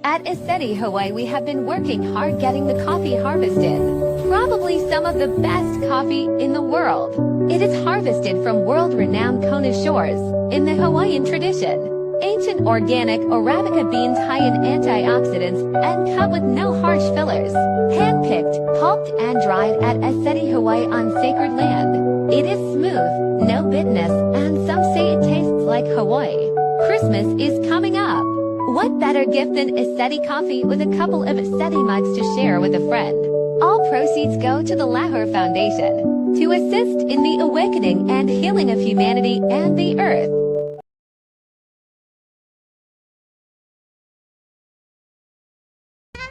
At ECETI Hawaii, we have been working hard getting the coffee harvested. Probably some of the best coffee in the world. It is harvested from world-renowned Kona shores, in the Hawaiian tradition. Ancient organic Arabica beans high in antioxidants and cut with no harsh fillers. Hand-picked, pulped and dried at ECETI Hawaii on sacred land. It is smooth, no bitterness, and some say it tastes like Hawaii. Christmas is coming up. What better gift than ECETI coffee with a couple of ECETI mugs to share with a friend? All proceeds go to the Lahore Foundation to assist in the awakening and healing of humanity and the earth.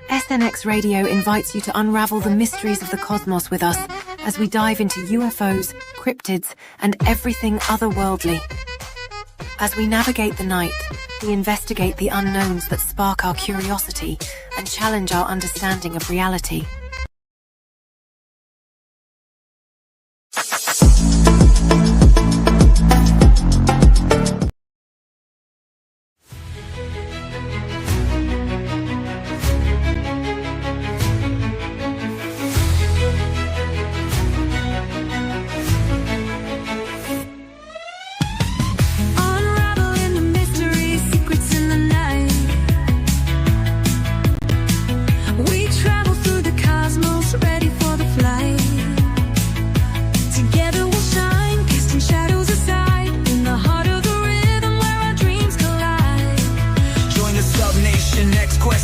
SNX Radio invites you to unravel the mysteries of the cosmos with us as we dive into UFOs, cryptids, and everything otherworldly. As we navigate the night, we investigate the unknowns that spark our curiosity and challenge our understanding of reality.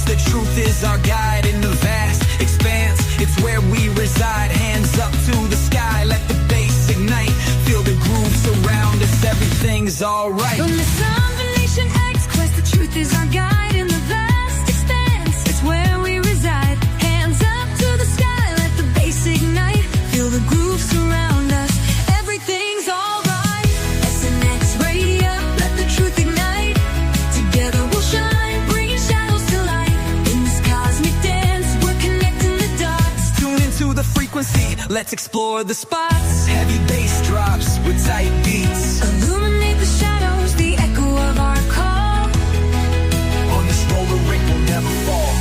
The truth is our guide in the vast expanse. It's where we reside. Hands up to the sky, let the bass ignite. Feel the groove surround us, everything's alright. From this combination X quest, the truth is our guide in the vast expanse. It's where we reside. Hands up to the sky, let the bass ignite. Feel the groove surround us, everything's alright. SNX Radio, let the truth ignite. Together we'll shine, bringing shadows to light. The frequency, let's explore the spots. Heavy bass drops with tight beats. Illuminate the shadows, the echo of our call. On this roller ring we'll never fall.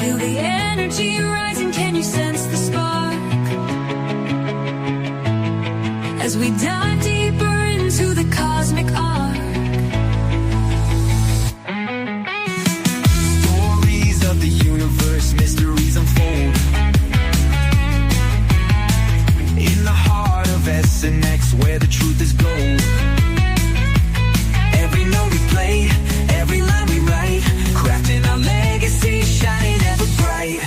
Feel the energy rising, can you sense the spark? As we dive deeper into the cosmic arc. Stories of the universe, mysteries unfold. In the heart of SNX, where the truth is gold. Every note we play, every line we write, crafting our legacy, shining ever bright.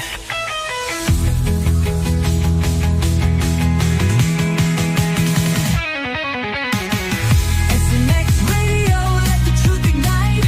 SNX Radio, let the truth ignite.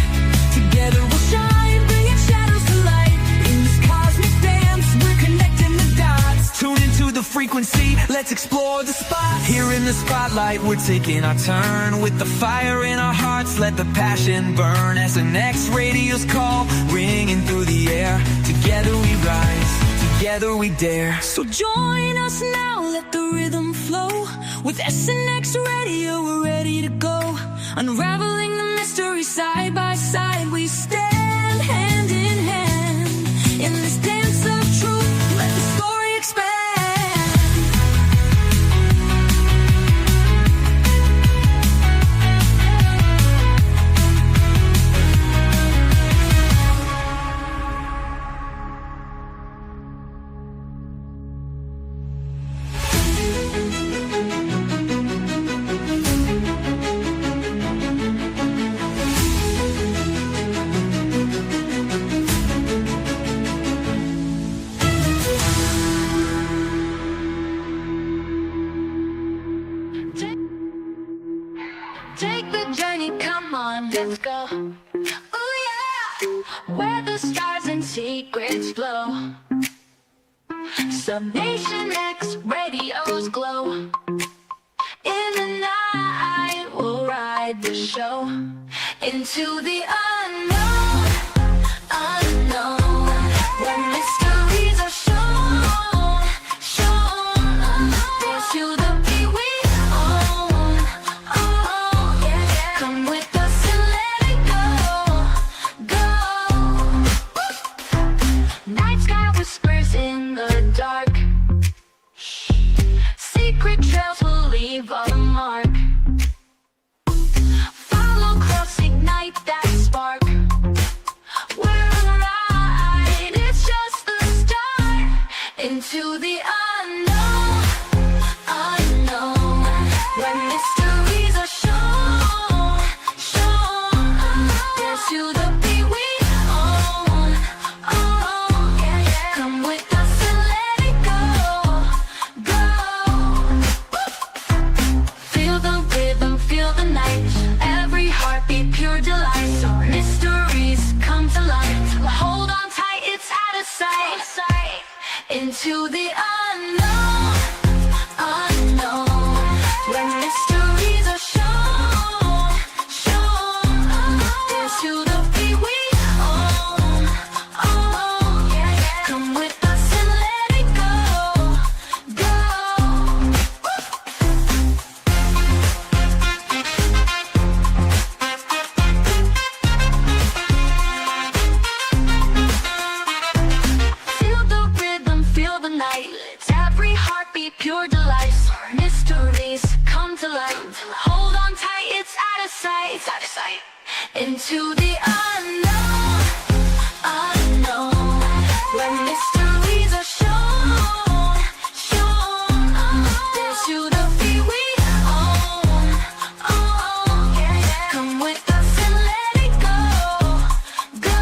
Together we'll shine, bringing shadows to light. In this cosmic dance, we're connecting the dots. Tune into the frequency, let's explore the spots. Here in the spotlight, we're taking our turn. With the fire in our hearts, let the passion burn. SNX Radio's call, ringing through the air. Together we rise, together we dare. So join us now, let the rhythm flow. With SNX Radio, we're ready to go. Unraveling the mystery side by side, we stand hand in hand. In this dance of truth, let the story expand. Take the journey, come on, let's go. Ooh yeah, where the stars and secrets glow. Subnation X Radio's glow. In the night, we'll ride the show into the unknown, unknown, where mysteries are shown, shown. Dance to the beat we own, own. Come with us and let it go. to the beat we own. Oh, yeah, yeah. Come with us and let it go, go. Feel the rhythm, feel the night. Every heartbeat, pure delight. So mysteries come to light. Hold on tight, it's out of sight. Into the unknown, unknown. When mysteries are shown, shown. Dance to the beat we own. Oh, yeah, yeah. Come with us and let it go, go. Feel the rhythm, feel the night. It's every heartbeat, pure delight. Mysteries come to light. Hold on tight, it's out of sight. It's out of sight. Into the unknown, unknown. When mysteries are shown, shown. Dance to the beat we own. Oh, yeah, yeah. Come with us and let it go, go.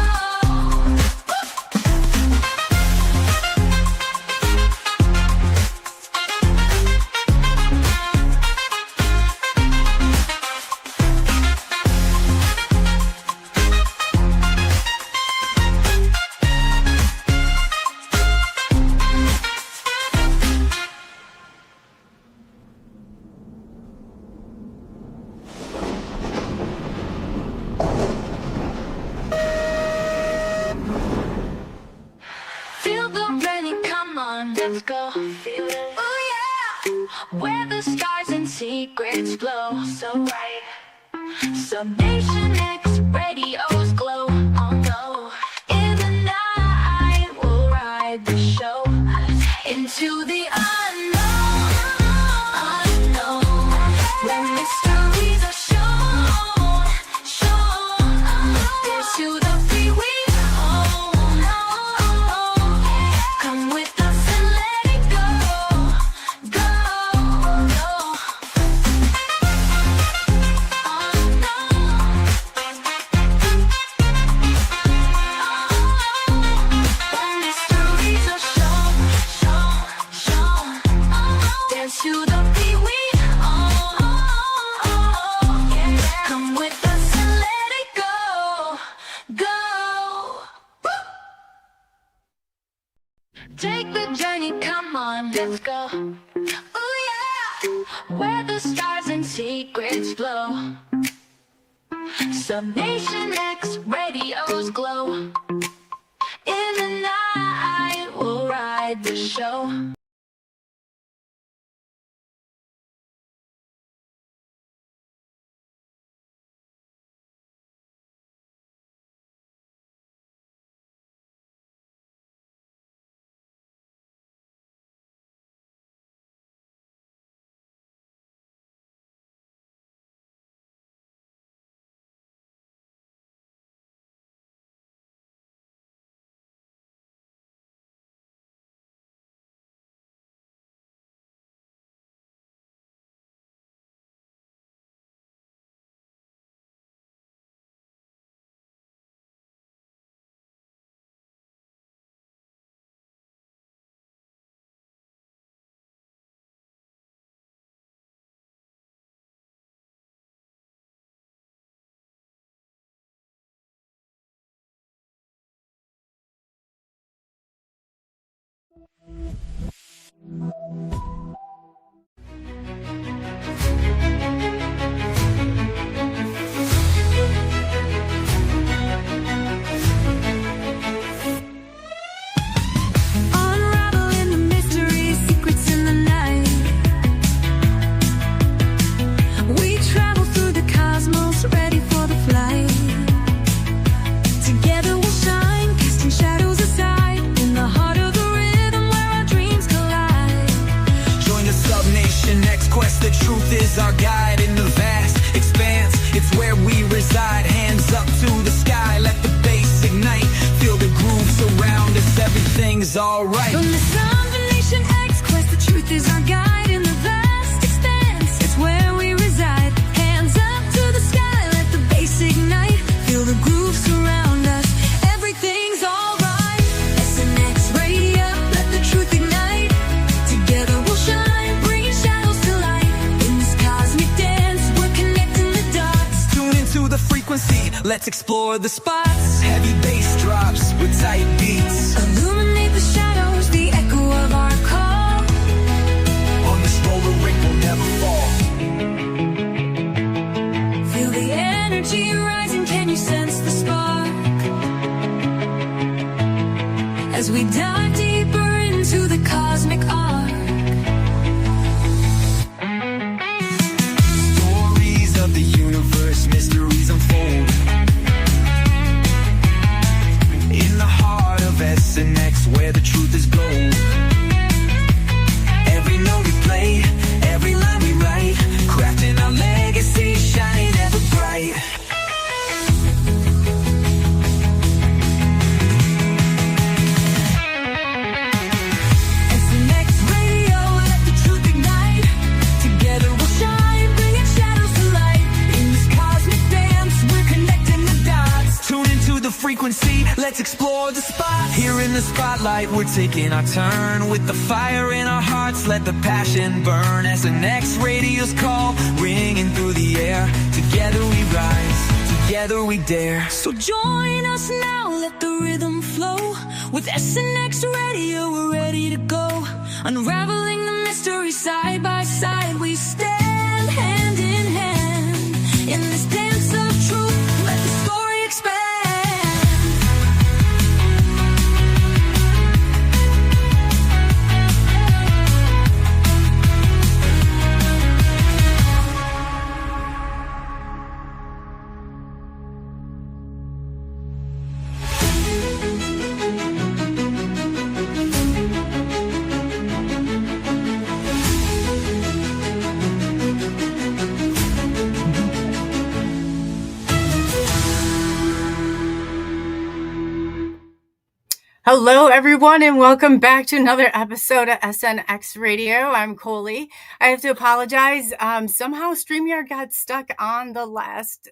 Feel the rain, come on, let's go. Feel it. Oh yeah. Where the stars and secrets glow so bright. Some Nation X radios glow. Oh no. In the night we'll ride the show into the unknown, unknown. When mysteries are shown, shown. Dance to the beat we own. Come with us and let it go, go, go. When mysteries are shown, shown, shown. Dance to the beat we own. Come with us and let it go, go. Take the journey, come on, let's go. Oh yeah, where the stars and secrets glow. Some Nation X radios glow. In the night we'll ride the show. Unraveling the mysteries, secrets in the night. We travel through the cosmos, ready for the flight. Together we'll shine, casting shadows aside. In the heart of the rhythm where our dreams collide. Join the sub-Nation X quest, the truth is our guide. In the vast expanse, it's where we reside. Hands up to the sky, let the bass ignite. Feel the groove surround us, everything's alright. From the sub-Nation X quest, the truth is our guide. In the vast expanse, it's where we reside. Hands up to the sky, let the bass ignite. Feel the groove let's explore the spots. Heavy bass drops with tight beats. Illuminate the shadows, the echo of our call. On this roller ring will never fall. Feel the energy rising, can you sense the spark? As we dive deeper into the cosmic arc. Stories of the universe, mysteries unfold. In the heart of SNX, where the truth is gold. Every note we play, every line we write, crafting our legacy, shining ever bright. SNX radio, let the truth ignite. Together we'll shine, bringing shadows to light. In this cosmic dance, we're connecting the dots. Tune into the frequency, let's explore the spot. Here in the spotlight, we're taking our turn. With the fire in our hearts, let the passion burn. As the next radio's call, ringing through the air. Together we rise, together we dare. So join us now, let the rhythm flow. With SNX radio, we're ready to go. Unraveling the mystery side by side, we stand hand in hand. In this dance of truth, let the story expand. Hello, everyone, and welcome back to another episode of SNX Radio. I'm Coley. I have to apologize. Somehow StreamYard got stuck on the last,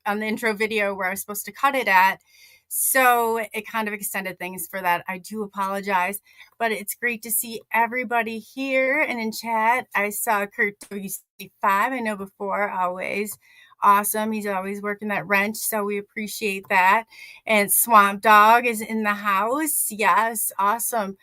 on the intro video where I was supposed to cut it at. So it kind of extended things for that. I do apologize, but it's great to see everybody here and in chat. I saw Kurt WC5, I know before, always. Awesome. He's always working that wrench, so we appreciate that. And Swamp Dog is in the house. Yes, awesome.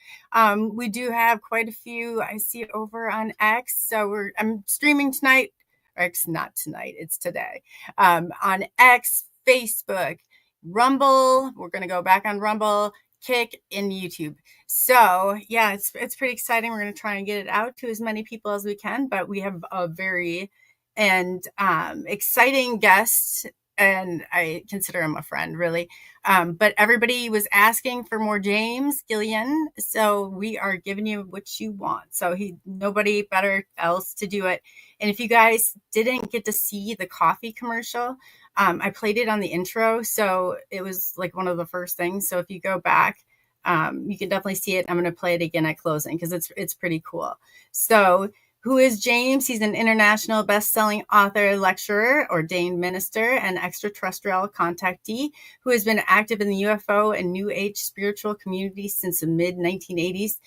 We do have quite a few. I see it over on X. So I'm streaming tonight. Or it's not tonight, it's today. On X, Facebook, Rumble. We're going to go back on Rumble, Kick, and YouTube. So yeah, it's pretty exciting. We're going to try and get it out to as many people as we can, but we have a very exciting guest, and I consider him a friend, really. But everybody was asking for more James Gilliland, so we are giving you what you want. So nobody better else to do it. And if you guys didn't get to see the coffee commercial, I played it on the intro, so it was like one of the first things. So if you go back, you can definitely see it. I'm going to play it again at closing because it's pretty cool. So who is James? He's an international best-selling author, lecturer, ordained minister, and extraterrestrial contactee who has been active in the UFO and New Age spiritual community since the mid-1980s.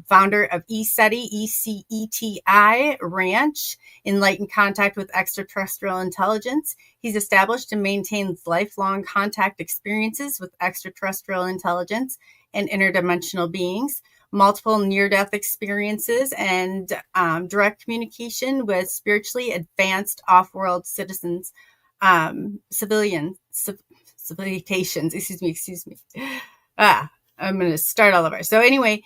Founder of ECETI Ranch, Enlightened Contact with Extraterrestrial Intelligence. He's established and maintains lifelong contact experiences with extraterrestrial intelligence and interdimensional beings, multiple near-death experiences, and direct communication with spiritually advanced off-world citizens, civilizations. Excuse me. I'm going to start all over. So anyway,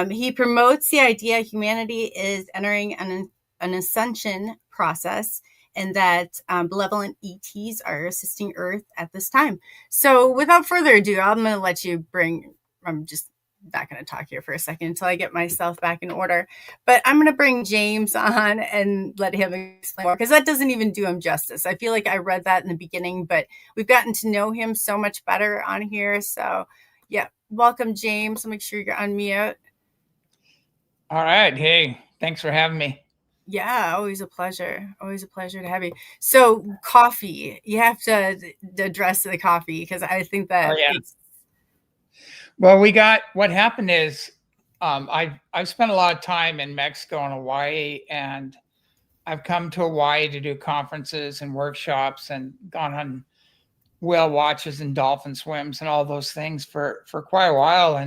he promotes the idea humanity is entering an ascension process, and that benevolent ETs are assisting Earth at this time. So without further ado, I'm going to let you I'm just not going to talk here for a second until I get myself back in order. But I'm going to bring James on and let him explain more, because that doesn't even do him justice. I feel like I read that in the beginning, but we've gotten to know him so much better on here. So yeah, welcome, James. Make sure you're on mute. All right. Hey, thanks for having me. Yeah, always a pleasure. Always a pleasure to have you. So coffee, you have to address the coffee, because I think that Well, what happened is I've spent a lot of time in Mexico and Hawaii, and I've come to Hawaii to do conferences and workshops and gone on whale watches and dolphin swims and all those things for quite a while.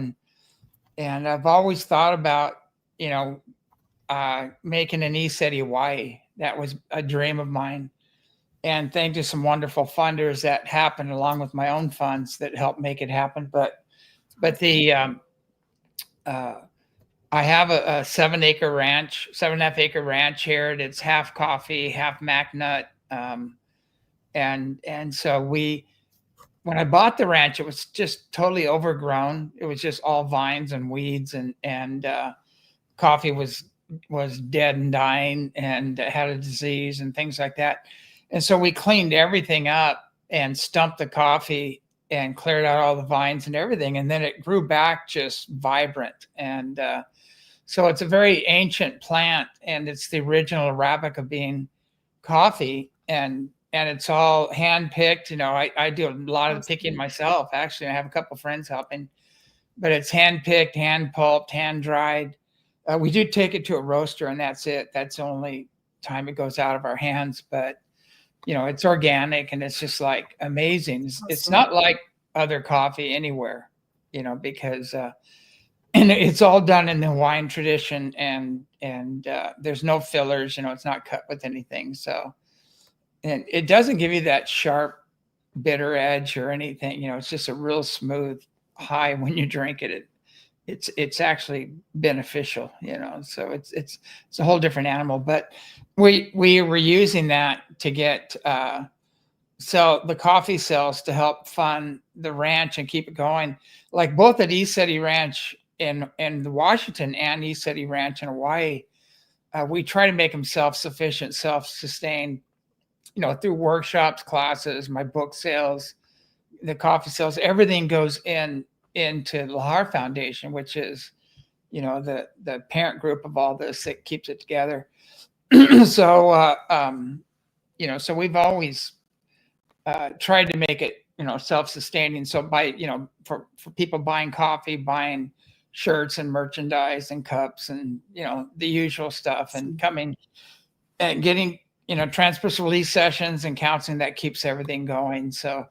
And I've always thought about, making an ECETI Hawaii. That was a dream of mine. And thanks to some wonderful funders that happened, along with my own funds that helped make it happen. But the I have a 7.5 acre ranch here. It's half coffee, half mac nut. And so when I bought the ranch, it was just totally overgrown. It was just all vines and weeds, and coffee was dead and dying and had a disease and things like that. And so we cleaned everything up and stumped the coffee and cleared out all the vines and everything. And then it grew back just vibrant. And so it's a very ancient plant, and it's the original Arabica bean coffee. And it's all hand picked. I do a lot of the picking myself. Actually, I have a couple of friends helping, but it's hand picked, hand pulped, hand dried. We do take it to a roaster, and that's it. That's the only time it goes out of our hands. But it's organic, and it's just like amazing. It's not like other coffee anywhere, because and it's all done in the Hawaiian tradition, and there's no fillers. It's not cut with anything. So, and it doesn't give you that sharp, bitter edge or anything. It's just a real smooth high when you drink it. It's actually beneficial. So it's a whole different animal. But we were using that to get sell the coffee cells to help fund the ranch and keep it going. Like both at ECETI Ranch in Washington and ECETI Ranch in Hawaii, we try to make them self-sufficient, self-sustained, through workshops, classes, my book sales, the coffee sales, everything goes into the Lahar Foundation, which is, the parent group of all this that keeps it together. So, so we've always tried to make it, self-sustaining. So for people buying coffee, buying shirts and merchandise and cups and, the usual stuff, and coming and getting, transverse release sessions and counseling, that keeps everything going. So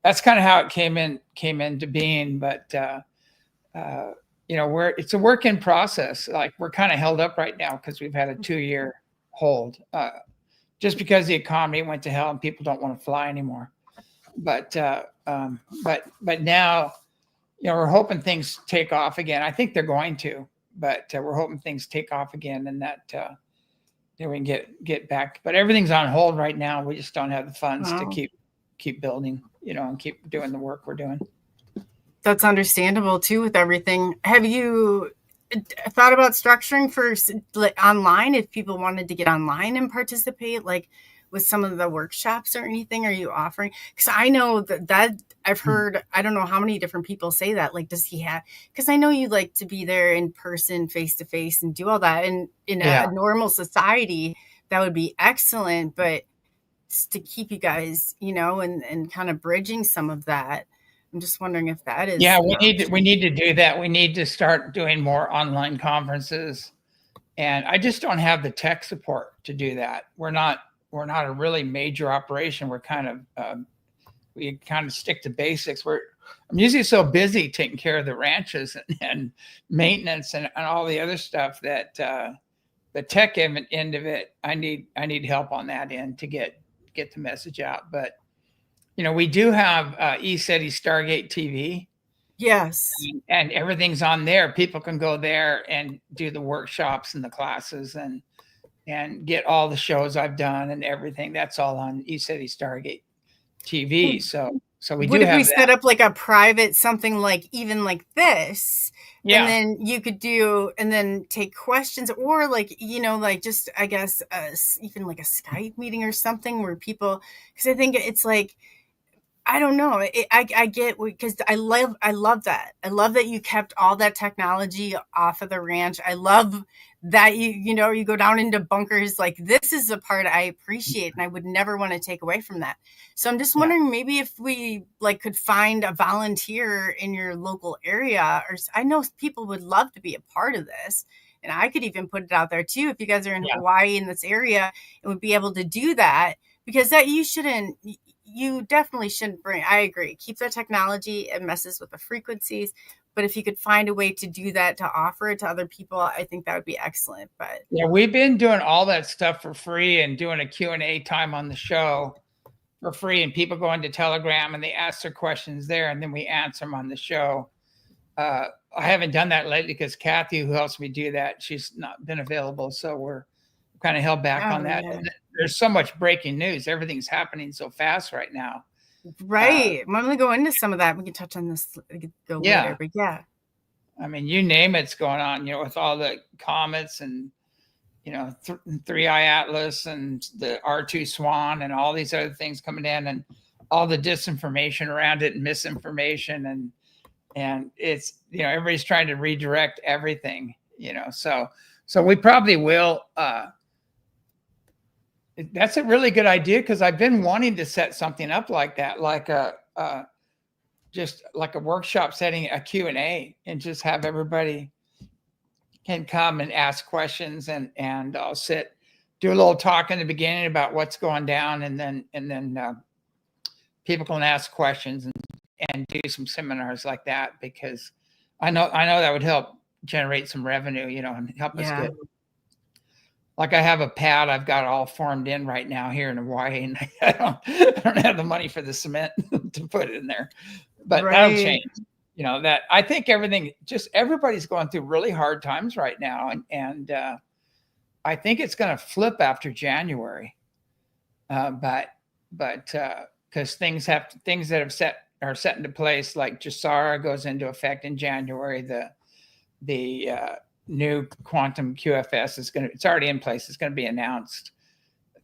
that's kind of how it came into being. But, it's a work in process. Like we're kind of held up right now because we've had a 2-year hold, just because the economy went to hell and people don't want to fly anymore. But now, we're hoping things take off again. I think they're going to, but we're hoping things take off again, and that we can get back. But everything's on hold right now. We just don't have the funds to keep building, and keep doing the work we're doing. That's understandable too with everything. Have you thought about structuring for online, if people wanted to get online and participate, like with some of the workshops or anything? Are you offering? Because I know that I've heard, I don't know how many different people say that, like, does he have, because I know you like to be there in person, face to face, and do all that. And in a normal society, that would be excellent. But to keep you guys, and kind of bridging some of that, I'm just wondering if that is. Yeah, we need to do that. We need to start doing more online conferences, and I just don't have the tech support to do that. We're not a really major operation. We're kind of we kind of stick to basics. I'm usually so busy taking care of the ranches and maintenance and all the other stuff that the tech end of it, I need help on that end to get the message out. But we do have ECETI Stargate TV. Yes. And everything's on there. People can go there and do the workshops and the classes and get all the shows I've done and everything. That's all on ECETI Stargate TV. So we do have that. Set up like a private something, like even like this, yeah, and then you could do, and then take questions, or like, like just, I guess, even like a Skype meeting or something where people, because I think it's like, I don't know. I get, because I love that. I love that you kept all that technology off of the ranch. I love that you go down into bunkers. Like, this is the part I appreciate, and I would never want to take away from that. So I'm just wondering, maybe if we could find a volunteer in your local area, or I know people would love to be a part of this. And I could even put it out there too, if you guys are in Hawaii in this area and would be able to do that, because that you shouldn't. you definitely shouldn't bring, I agree, keep the technology. It messes with the frequencies. But if you could find a way to do that, to offer it to other people, I think that would be excellent. But yeah, we've been doing all that stuff for free and doing a Q&A time on the show for free, and people go into Telegram and they ask their questions there, and then we answer them on the show. I haven't done that lately because Kathy, who helps me do that, she's not been available, so we're kind of held back on that. yeah. There's so much breaking news. Everything's happening so fast right now. Right. I'm going to go into some of that. We can touch on this later. But yeah. I mean, you name it's going on, with all the comets and, 3i Atlas and the R2 Swan and all these other things coming in, and all the disinformation around it and misinformation. And it's, everybody's trying to redirect everything, so we probably will, that's a really good idea, because I've been wanting to set something up like that, like just like a workshop setting, a Q&A, and just have everybody can come and ask questions, and I'll do a little talk in the beginning about what's going down, and then people can ask questions and do some seminars like that, because I know that would help generate some revenue, and help us get. Like, I have a pad I've got all formed in right now here in Hawaii, and I don't have the money for the cement to put it in there, but that'll change. That I think everybody's going through really hard times right now, and I think it's going to flip after January, but because things that are set into place, like JSARA goes into effect in January, the new quantum QFS it's already in place. It's going to be announced.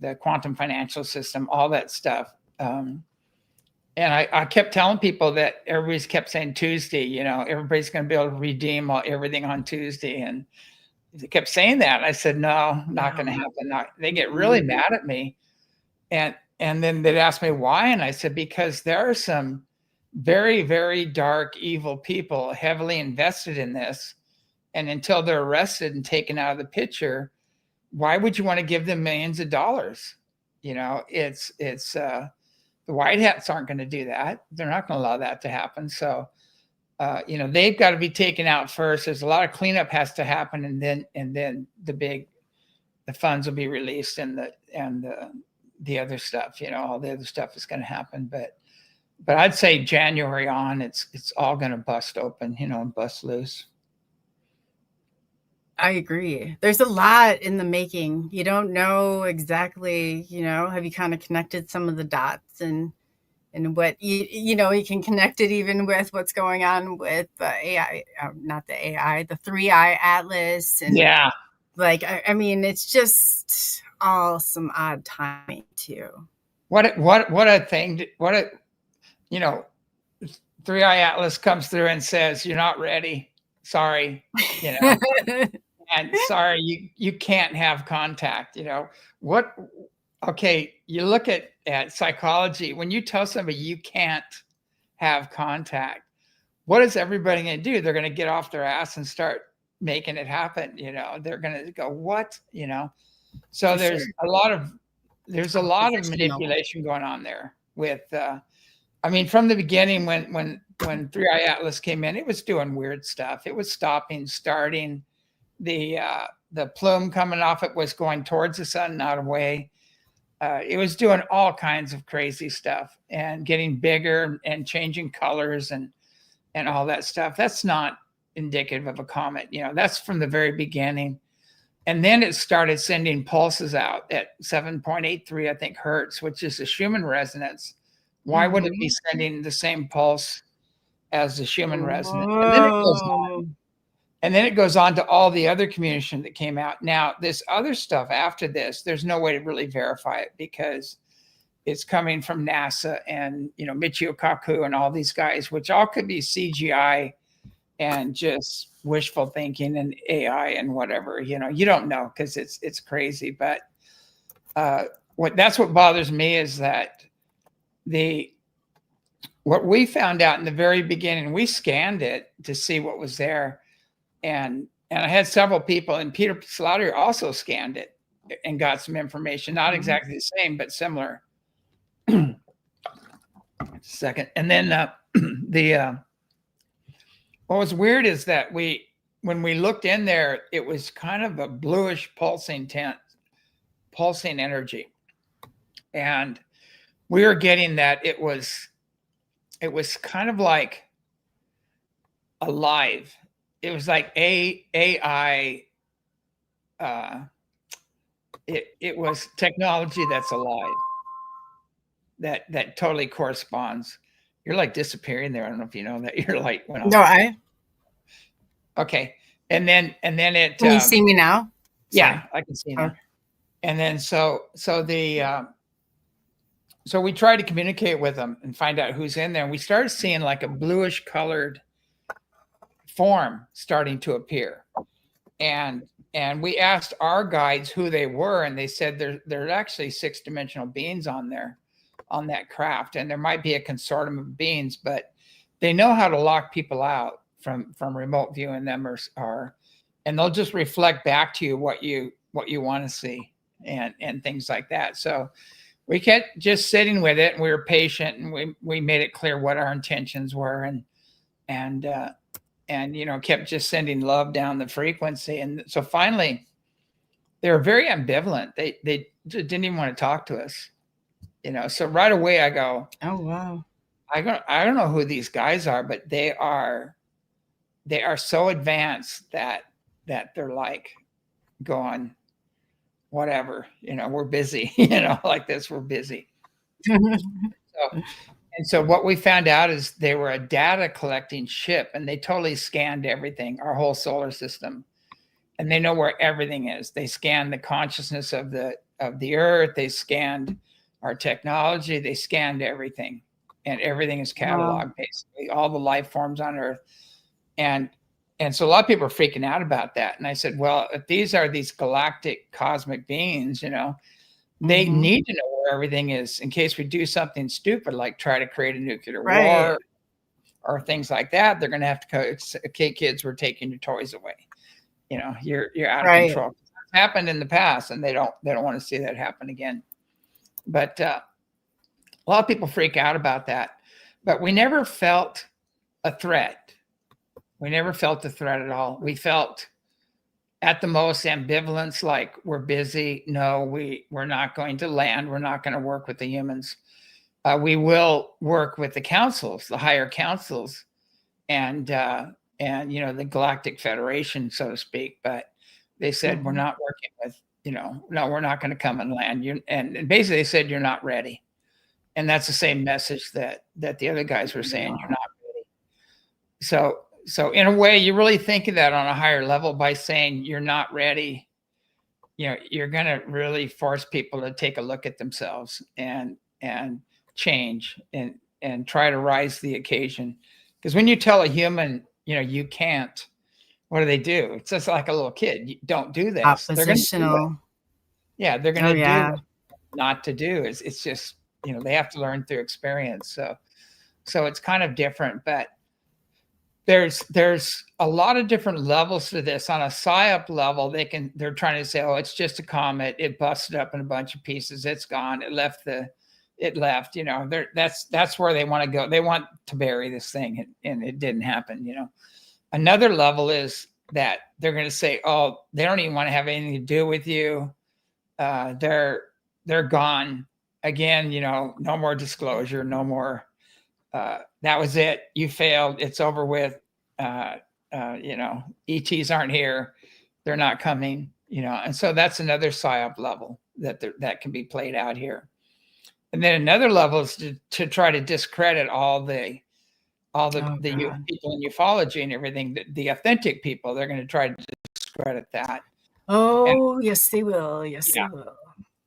The quantum financial system, all that stuff. And I kept telling people that everybody's kept saying Tuesday, everybody's going to be able to redeem everything on Tuesday. And they kept saying that. I said, no, not going to happen. They get really mad at me. And then they'd ask me why. And I said, because there are some very, very dark, evil people heavily invested in this. And until they're arrested and taken out of the picture, why would you want to give them millions of dollars? It's the white hats aren't going to do that. They're not going to allow that to happen. So, they've got to be taken out first. There's a lot of cleanup has to happen, and then the funds will be released, and the other stuff. All the other stuff is going to happen. But I'd say January on, it's all going to bust open, and bust loose. I agree. There's a lot in the making. You don't know exactly, have you kind of connected some of the dots, and what, you can connect it even with what's going on with the AI, not the AI, the 3i Atlas. And I mean, it's just all some odd timing too. What a thing. 3i Atlas comes through and says, you're not ready. Sorry, and sorry, you can't have contact. Okay, you look at psychology. When you tell somebody you can't have contact, what is everybody going to do? They're going to get off their ass and start making it happen. They're going to go, what? So there's a lot of manipulation going on there with, from the beginning, when 3i Atlas came in, it was doing weird stuff. It was starting. The plume coming off it was going towards the sun, not away. It was doing all kinds of crazy stuff and getting bigger and changing colors and all that stuff. That's not indicative of a comet. That's from the very beginning. And then it started sending pulses out at 7.83, I think, hertz, which is the Schumann resonance. Why would it be sending the same pulse as the Schumann resonance? And then it goes on to all the other communication that came out. Now, this other stuff after this, there's no way to really verify it, because it's coming from NASA and, Michio Kaku and all these guys, which all could be CGI and just wishful thinking and AI and whatever. You don't know, because it's crazy. But that's what bothers me, is that what we found out in the very beginning, we scanned it to see what was there. And I had several people, and Peter Slaughter also scanned it and got some information, not exactly the same, but similar. second. And then what was weird is that when we looked in there, it was kind of a bluish pulsing energy. And we were getting that it was kind of like alive. It was like AI. It was technology that's alive. That totally corresponds. You're like disappearing there. I don't know if you know that. Your light went off. No, Okay. And then it. Can you see me now? Yeah, I can see now. And then so we tried to communicate with them and find out who's in there. And we started seeing like a bluish colored form starting to appear. And we asked our guides who they were, and they said there are actually 6-dimensional beings on there, on that craft, and there might be a consortium of beings, but they know how to lock people out from remote viewing them, or and they'll just reflect back to you what you want to see and things like that. So we kept just sitting with it, and we were patient, and we made it clear what our intentions were, and kept just sending love down the frequency. And so finally they were very ambivalent. They didn't even want to talk to us, so right away I go, oh wow, I don't know who these guys are, but they are so advanced that they're like going, whatever, we're busy, like this, we're busy. So what we found out is they were a data collecting ship, and they totally scanned everything, our whole solar system, and they know where everything is. They scanned the consciousness of the earth. They scanned our technology. They scanned everything, and everything is cataloged, basically all the life forms on earth. And so a lot of people are freaking out about that. And I said, well, if these are these galactic cosmic beings, they need to know where everything is in case we do something stupid, like try to create a nuclear war or things like that. They're going to have to go, okay, kids, we're taking your toys away. You're out of control. It's happened in the past, and they don't want to see that happen again. But a lot of people freak out about that. But we never felt a threat. We never felt a threat at all. We felt at the most ambivalence, like we're busy. No, we're not going to land. We're not going to work with the humans. We will work with the councils, the higher councils, and the Galactic Federation, so to speak. But they said, we're not working with, no, we're not going to come and land. And basically they said, you're not ready. And that's the same message that the other guys were saying, you're not ready. So in a way, you really think of that on a higher level by saying you're not ready. You're going to really force people to take a look at themselves and change and try to rise to the occasion. Because when you tell a human, you can't, what do? It's just like a little kid. You don't do this. Oppositional. They're going to do what not to do. It's just, they have to learn through experience. So it's kind of different, but there's a lot of different levels to this. On a psyop level, they're trying to say, oh, it's just a comet. It busted up in a bunch of pieces. It's gone. It left. That's where they want to go. They want to bury this thing, and it didn't happen. Another level is that they're going to say, oh, they don't even want to have anything to do with you. They're gone again. No more disclosure. No more. That was it. You failed. It's over with. ETs aren't here. They're not coming. And so that's another psyop level that can be played out here. And then another level is to try to discredit all the people in ufology and everything. The authentic people, they're going to try to discredit that. Oh, yes, they will. Yes, they will.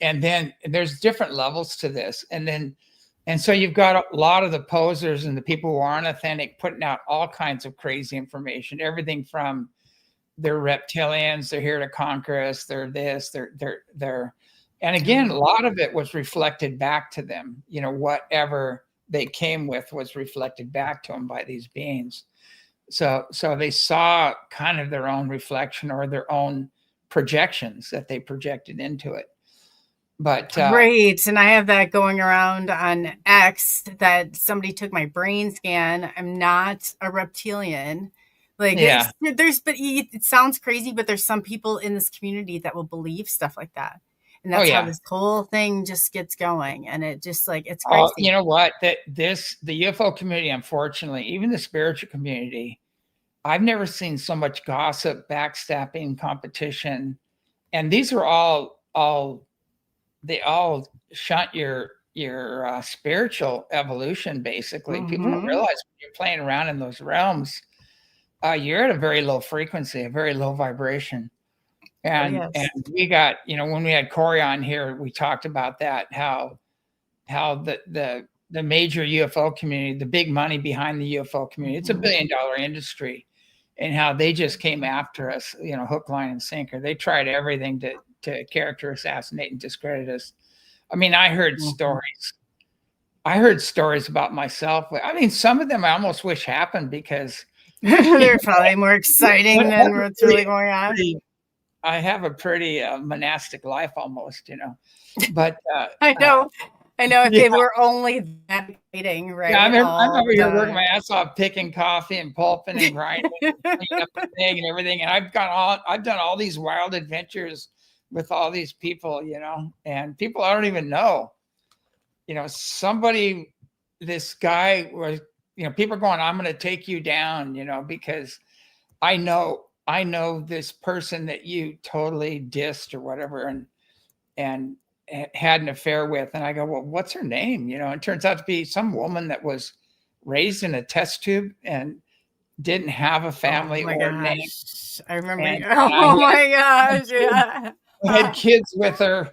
And then there's different levels to this. And so you've got a lot of the posers and the people who aren't authentic putting out all kinds of crazy information, everything from they're reptilians, they're here to conquer us, they're this, they're, and again, a lot of it was reflected back to them. Whatever they came with was reflected back to them by these beings. So they saw kind of their own reflection or their own projections that they projected into it. But Great. And I have that going around on X that somebody took my brain scan. I'm not a reptilian. Like yeah, it sounds crazy, but there's some people in this community that will believe stuff like that. And oh that's how yeah. this whole thing just gets going. And it just like, it's Oh, crazy. you know what? The UFO community, unfortunately, even the spiritual community, I've never seen so much gossip, backstabbing, competition, and these are all they all shunt your spiritual evolution. Basically, people don't Mm-hmm. realize when you're playing around in those realms, you're at a very low frequency, a very low vibration. Oh, And yes. we got, when we had Corey on here, we talked about that, how the major UFO community, the big money behind the UFO community, it's a $1 billion industry, and how they just came after us, hook, line, and sinker. They tried everything to character assassinate and discredit us. I mean, I heard Mhm. stories. I heard stories about myself. I mean, some of them I almost wish happened because They're probably more exciting than what's really going on. pretty I have a pretty monastic life almost, But I know. I know if yeah, it were only that exciting, yeah, right? I'm All over the here working my time. ass off, picking coffee and pulping and grinding, and cleaning up the thing and everything. And I've done all these wild adventures with all these people, and people I don't even know. Somebody, this guy was, people are going, I'm going to take you down, because I know this person that you totally dissed or whatever, and had an affair with. And I go, well, what's her name? It turns out to be some woman that was raised in a test tube and didn't have a Oh family my or name. gosh. I remember you. And Oh my gosh. Yeah. I had kids with her.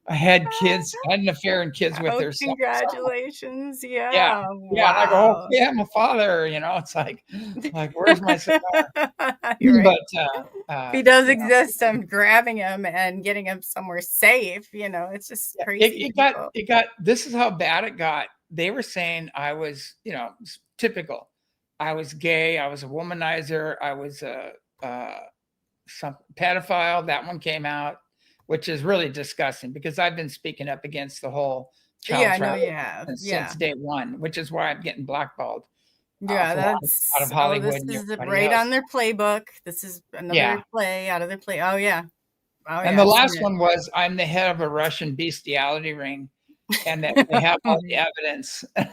I had kids, had an affair and kids with Oh, her. So, congratulations. yeah. Yeah. Yeah. And I go, Wow. okay, I'm a father, it's like, where's my cigar? You're right. But, If he does exist, I'm grabbing him and getting him somewhere safe. It's just yeah, crazy people. this is how bad it got. They were saying I was, typical. I was gay. I was a womanizer. I was some pedophile. That one came out, which is really disgusting because I've been speaking up against the whole child Yeah, I know you trafficking have. since Yeah. day one, which is why I'm getting blackballed Yeah, from out of this Hollywood and is everybody right else. on their playbook. This is Yeah. another play out of their play. Oh yeah. Oh And yeah, the I've seen last it. one was I'm the head of a Russian bestiality ring, and that they have all the evidence. And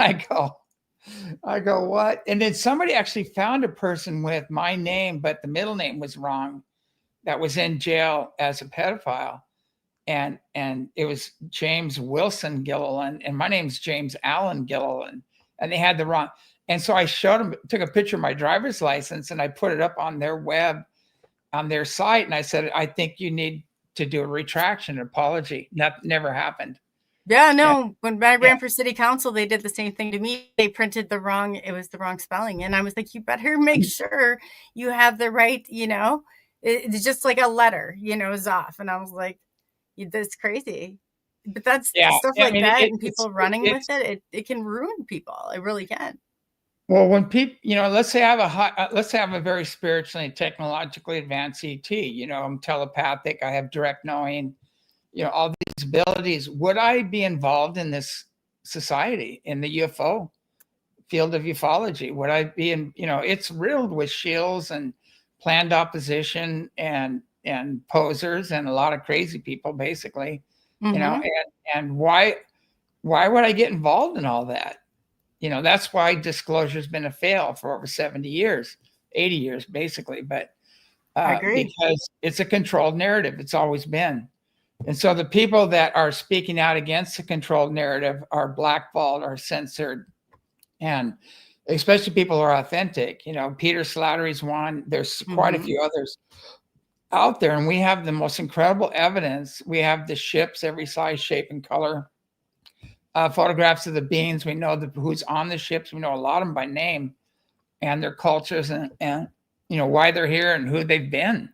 I go, what? And then somebody actually found a person with my name, but the middle name was wrong, that was in jail as a pedophile. And it was James Wilson Gilliland, and my name's James Allen Gilliland. And they had the wrong. And so I showed them, took a picture of my driver's license, and I put it up on their web, on their site. And I said, I think you need to do a retraction, an apology. Never happened. Yeah, Yeah. no. When I Yeah. ran for city council, they did the same thing to me. They printed it was the wrong spelling. And I was like, you better make sure you have the right, it's just like a letter, is off. And I was like, that's crazy. But that's Yeah. stuff I like mean, that it, and it's, people running with it's, it can ruin people. It really can. well, when people, let's say I have let's say I'm a very spiritually and technologically advanced ET, I'm telepathic, I have direct knowing, all these abilities. Would I be involved in this society, in the UFO field of ufology? Would I be in, it's riddled with shills and planned opposition and posers and a lot of crazy people, basically, Mm-hmm. and why would I get involved in all that? That's why disclosure's been a fail for over 70 years, 80 years, basically. But I agree. because it's a controlled narrative, it's always been. And so the people that are speaking out against the controlled narrative are blackballed, are censored, and especially people who are authentic. Peter Slattery's one. There's quite a Mm-hmm. few others out there, and we have the most incredible evidence. We have the ships, every size, shape, and color. Photographs of the beings. We know who's on the ships. We know a lot of them by name and their cultures and why they're here and who they've been.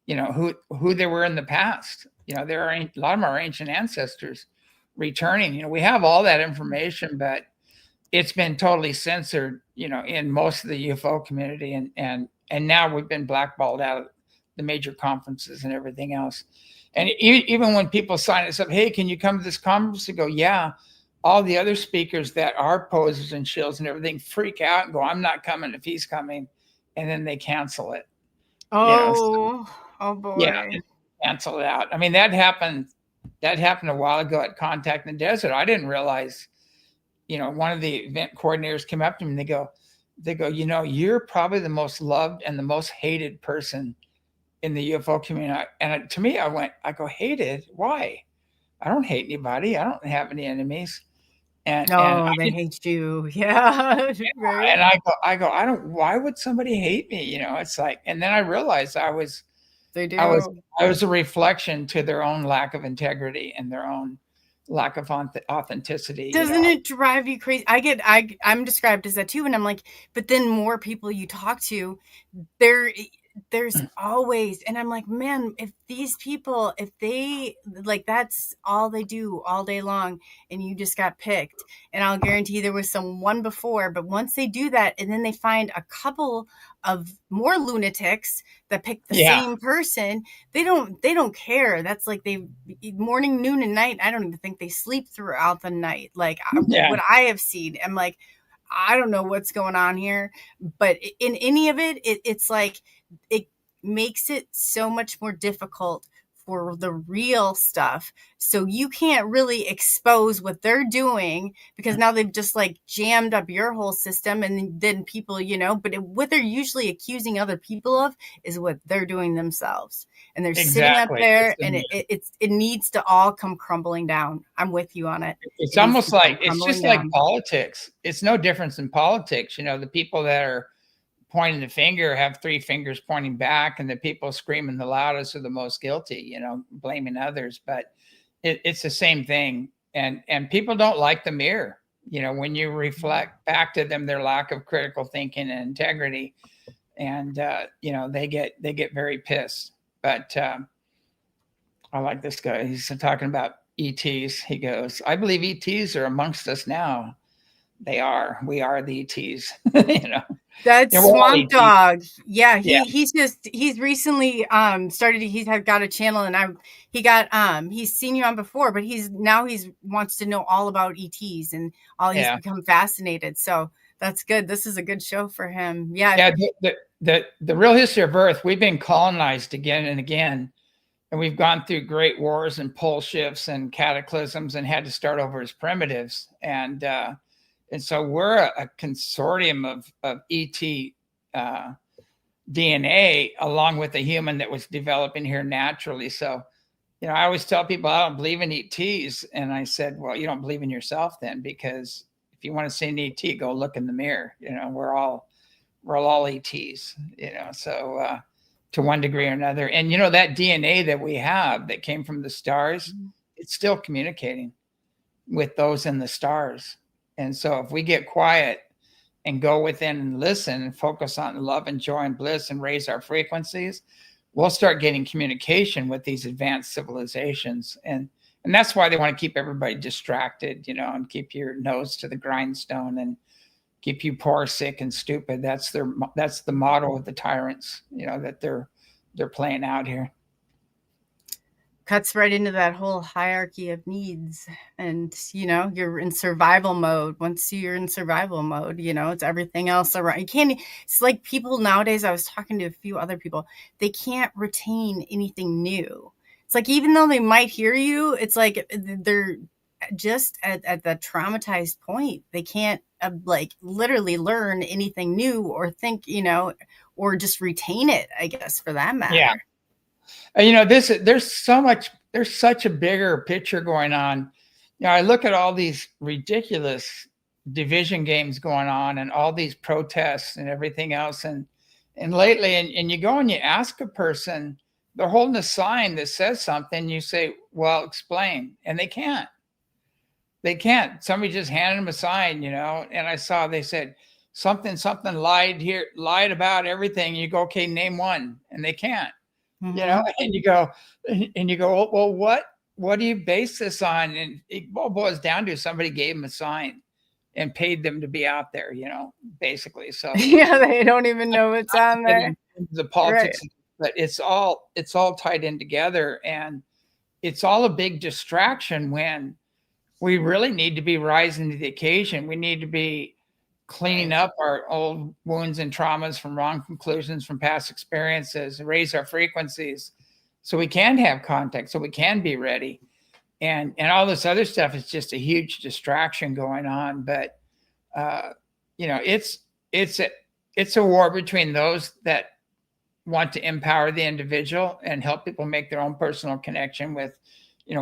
Who they were in the past. There are a lot of our ancient ancestors returning. We have all that information, but it's been totally censored. In most of the UFO community, and now we've been blackballed out of the major conferences and everything else. And even when people sign us up, hey, can you come to this conference? They go, yeah. All the other speakers that are posers and shills and everything freak out and go, I'm not coming if he's coming. And then they cancel it. Oh, oh Yeah, boy. cancel it out. I mean, that happened a while ago at Contact in the Desert. I didn't realize, one of the event coordinators came up to me and they go, you're probably the most loved and the most hated person in the UFO community. And to me, I go, hated? Why? I don't hate anybody. I don't have any enemies. And No, they hate you. Yeah. Right. and I don't, why would somebody hate me? It's like, and then I realized They do. I was a reflection to their own lack of integrity and their own lack of authenticity. Doesn't it drive you crazy? I'm described as that too. And I'm like, but then more people you talk to, there's always, and I'm like, man, if these people, if they like, that's all they do all day long, and you just got picked, and I'll guarantee there was someone before, but once they do that, and then they find a couple of more lunatics that pick the same person, they don't care. That's like they morning, noon, and night. I don't even think they sleep throughout the night. Like what I have seen, I'm like, I don't know what's going on here, but in any of it, it's like, it makes it so much more difficult for the real stuff. So you can't really expose what they're doing because now they've just like jammed up your whole system. And then people, but what they're usually accusing other people of is what they're doing themselves. And they're sitting up there, and it needs to all come crumbling down. I'm with you on it. It's almost like, it's just like politics. It's no difference in politics. The people that are pointing the finger have three fingers pointing back, and the people screaming the loudest are the most guilty, blaming others. But it's the same thing. And people don't like the mirror, when you reflect back to them their lack of critical thinking and integrity, and they get very pissed. But I like this guy. He's talking about ETs. He goes, I believe ETs are amongst us now. They are. We are the ETs. That's Swamp Dog. Yeah, he's recently started. He's got a channel, and he's seen you on before, but he's wants to know all about ETs and all. He's become fascinated. So that's good. This is a good show for him. Yeah. Yeah. The real history of Earth. We've been colonized again and again, and we've gone through great wars and pole shifts and cataclysms, and had to start over as primitives. And so we're a consortium of ET DNA, along with a human that was developing here naturally. So, I always tell people I don't believe in ETs. And I said, well, you don't believe in yourself then, because if you want to see an ET, go look in the mirror. We're all ETs, so to one degree or another. And, that DNA that we have that came from the stars, it's still communicating with those in the stars. And so if we get quiet and go within and listen and focus on love and joy and bliss and raise our frequencies, we'll start getting communication with these advanced civilizations. And that's why they want to keep everybody distracted, and keep your nose to the grindstone and keep you poor, sick, and stupid. That's the motto of the tyrants, that they're playing out here. Cuts right into that whole hierarchy of needs, and you're in survival mode. Once you're in survival mode, it's everything else around. It's like people nowadays, I was talking to a few other people, they can't retain anything new. It's like, even though they might hear you, it's like they're just at the traumatized point. They can't like literally learn anything new or think, or just retain it, I guess, for that matter. Yeah. There's such a bigger picture going on. I look at all these ridiculous division games going on and all these protests and everything else. And lately, and you go and you ask a person, they're holding a sign that says something. You say, well, explain. And they can't. Somebody just handed them a sign, and I saw, they said something lied about everything. You go, okay, name one. And they can't. And you go, well, what do you base this on? And it boils down to somebody gave them a sign and paid them to be out there, basically. So they don't even know what's on there. The politics, right. But it's all tied in together. And it's all a big distraction when we really need to be rising to the occasion. We need to be cleaning up our old wounds and traumas from wrong conclusions from past experiences, raise our frequencies so we can have contact, so we can be ready. And all this other stuff is just a huge distraction going on. But it's a war between those that want to empower the individual and help people make their own personal connection with,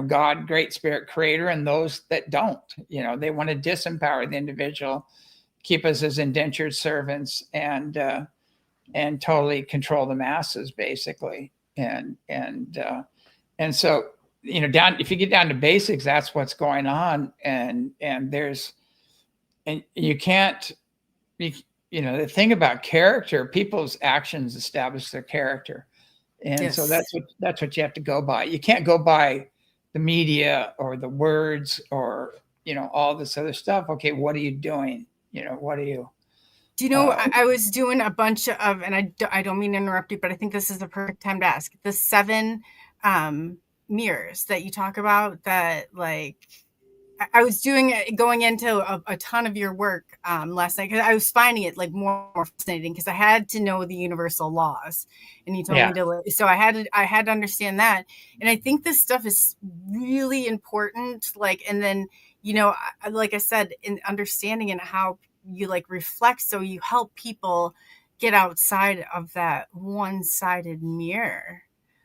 God, Great Spirit, Creator, and those that don't. They want to disempower the individual, keep us as indentured servants, and totally control the masses, basically. And so, if you get down to basics, that's what's going on. And you can't, the thing about character, people's actions establish their character. And so that's what you have to go by. You can't go by the media or the words or, all this other stuff. Okay, what are you doing? What are you? Do you know, I was doing a bunch of, and I don't mean to interrupt you, but I think this is the perfect time to ask, the 7 mirrors that you talk about, that like, I was going into a ton of your work last night, because I was finding it like more fascinating, because I had to know the universal laws, and you told me to. So I had to understand that, and I think this stuff is really important. Like, and then like I said, in understanding and how you like reflect, so you help people get outside of that one-sided mirror.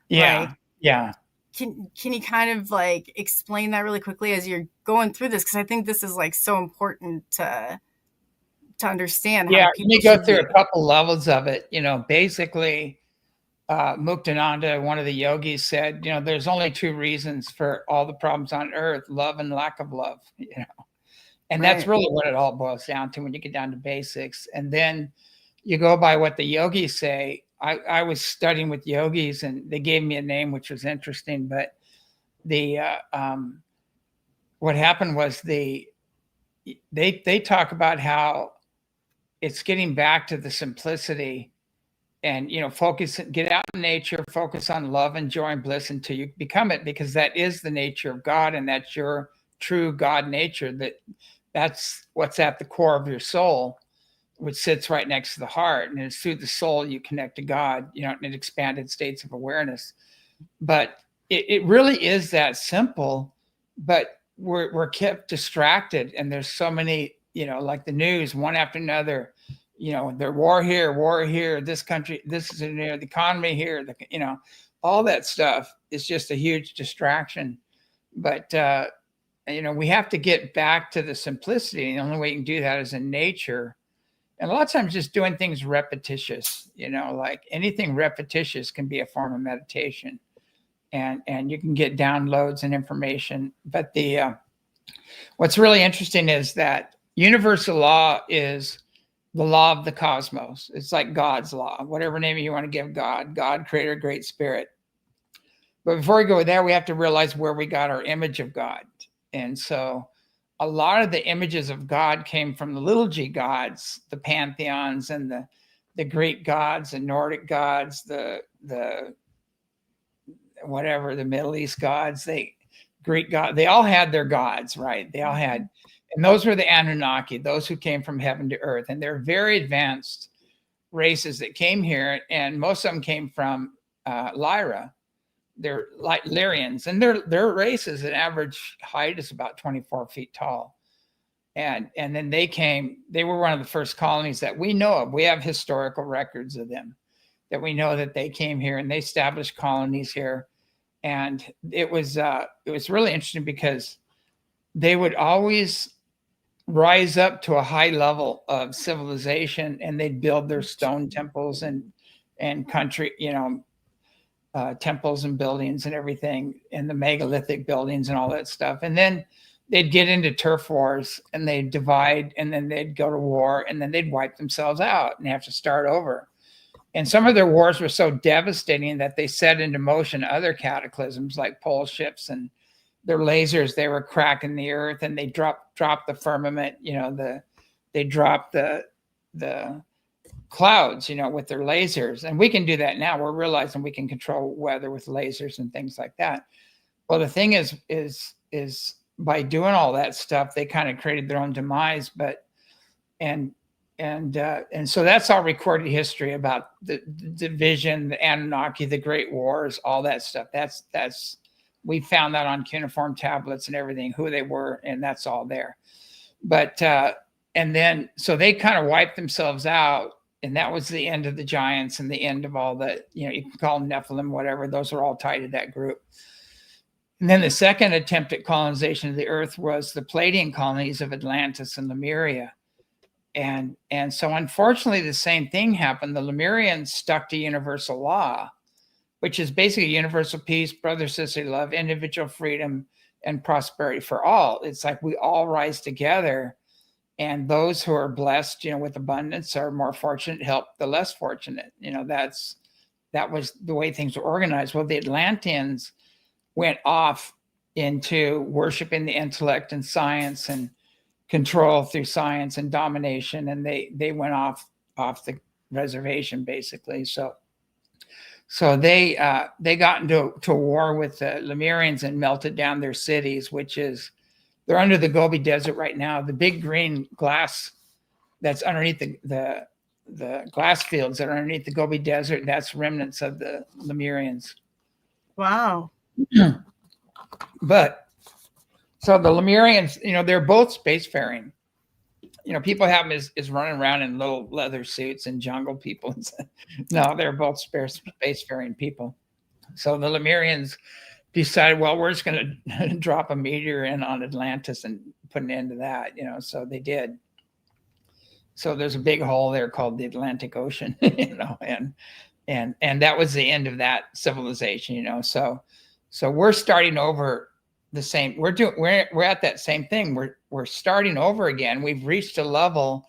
Yeah, yeah. Can you kind of like explain that really quickly as you're going through this? Because I think this is like so important to understand. Yeah, let me go through a couple levels of it. Basically, Muktananda, one of the yogis, said, there's only 2 reasons for all the problems on earth: love and lack of love. And that's really what it all boils down to when you get down to basics. And then you go by what the yogis say. I was studying with yogis, and they gave me a name, which was interesting. But what happened was they talk about how it's getting back to the simplicity, and get out in nature, focus on love and joy and bliss until you become it, because that is the nature of God, and that's your true God nature. That's what's at the core of your soul, which sits right next to the heart. And it's through the soul you connect to God, in expanded states of awareness. But it really is that simple, but we're kept distracted. And there's so many, like the news, one after another, they're war here, this country, this is the economy here, all that stuff is just a huge distraction. But, we have to get back to the simplicity. And the only way you can do that is in nature. And a lot of times just doing things repetitious, like anything repetitious can be a form of meditation, and you can get downloads and information. But what's really interesting is that universal law is the law of the cosmos. It's like God's law, whatever name you want to give God, Creator, Great Spirit. But before we go there, we have to realize where we got our image of God. And so a lot of the images of God came from the little g gods, the pantheons, and the Greek gods, the Nordic gods, the Middle East gods, Greek gods. They all had their gods, right? They all had, and those were the Anunnaki, those who came from heaven to earth. And they're very advanced races that came here, and most of them came from Lyra. They're like Lyrians, and their races, an average height is about 24 feet tall. And then they were one of the first colonies that we know of. We have historical records of them that we know that they came here and they established colonies here. And it was really interesting because they would always rise up to a high level of civilization, and they'd build their stone temples and country, temples and buildings and everything, and the megalithic buildings and all that stuff. And then they'd get into turf wars, and they'd divide, and then they'd go to war, and then they'd wipe themselves out and have to start over. And some of their wars were so devastating that they set into motion other cataclysms like pole shifts, and their lasers, they were cracking the earth, and they dropped the firmament, they dropped the clouds, with their lasers. And we can do that now. We're realizing we can control weather with lasers and things like that. Well, the thing is by doing all that stuff, they kind of created their own demise. But and so that's all recorded history about the division, the Anunnaki, the Great Wars, all that stuff. That's we found that on cuneiform tablets and everything, who they were, and that's all there. But and then so they kind of wiped themselves out, and that was the end of the giants and the end of all the, you know, you can call them Nephilim, whatever. Those are all tied to that group. And then the second attempt at colonization of the earth was the Palladian colonies of Atlantis and Lemuria. And so unfortunately, the same thing happened. The Lemurians stuck to universal law, which is basically universal peace, brother, sister love, individual freedom, and prosperity for all. It's like we all rise together, and those who are blessed, you know, with abundance are more fortunate, help the less fortunate. You know, that was the way things were organized. Well, the Atlanteans went off into worshiping the intellect and science and control through science and domination, and they went off the reservation basically. So they got into a war with the Lemurians and melted down their cities, which is, they're under the Gobi Desert right now. The big green glass that's underneath the glass fields that are underneath the Gobi Desert, that's remnants of the Lemurians. Wow. But so the Lemurians, you know, they're both spacefaring. You know, people have them as running around in little leather suits and jungle people. No, they're both spacefaring people. So the Lemurians decided, well, we're just going to drop a meteor in on Atlantis and put an end to that, you know, so they did. So there's a big hole there called the Atlantic Ocean, you know, and that was the end of that civilization, you know. So we're starting over the same. We're at that same thing. We're starting over again. We've reached a level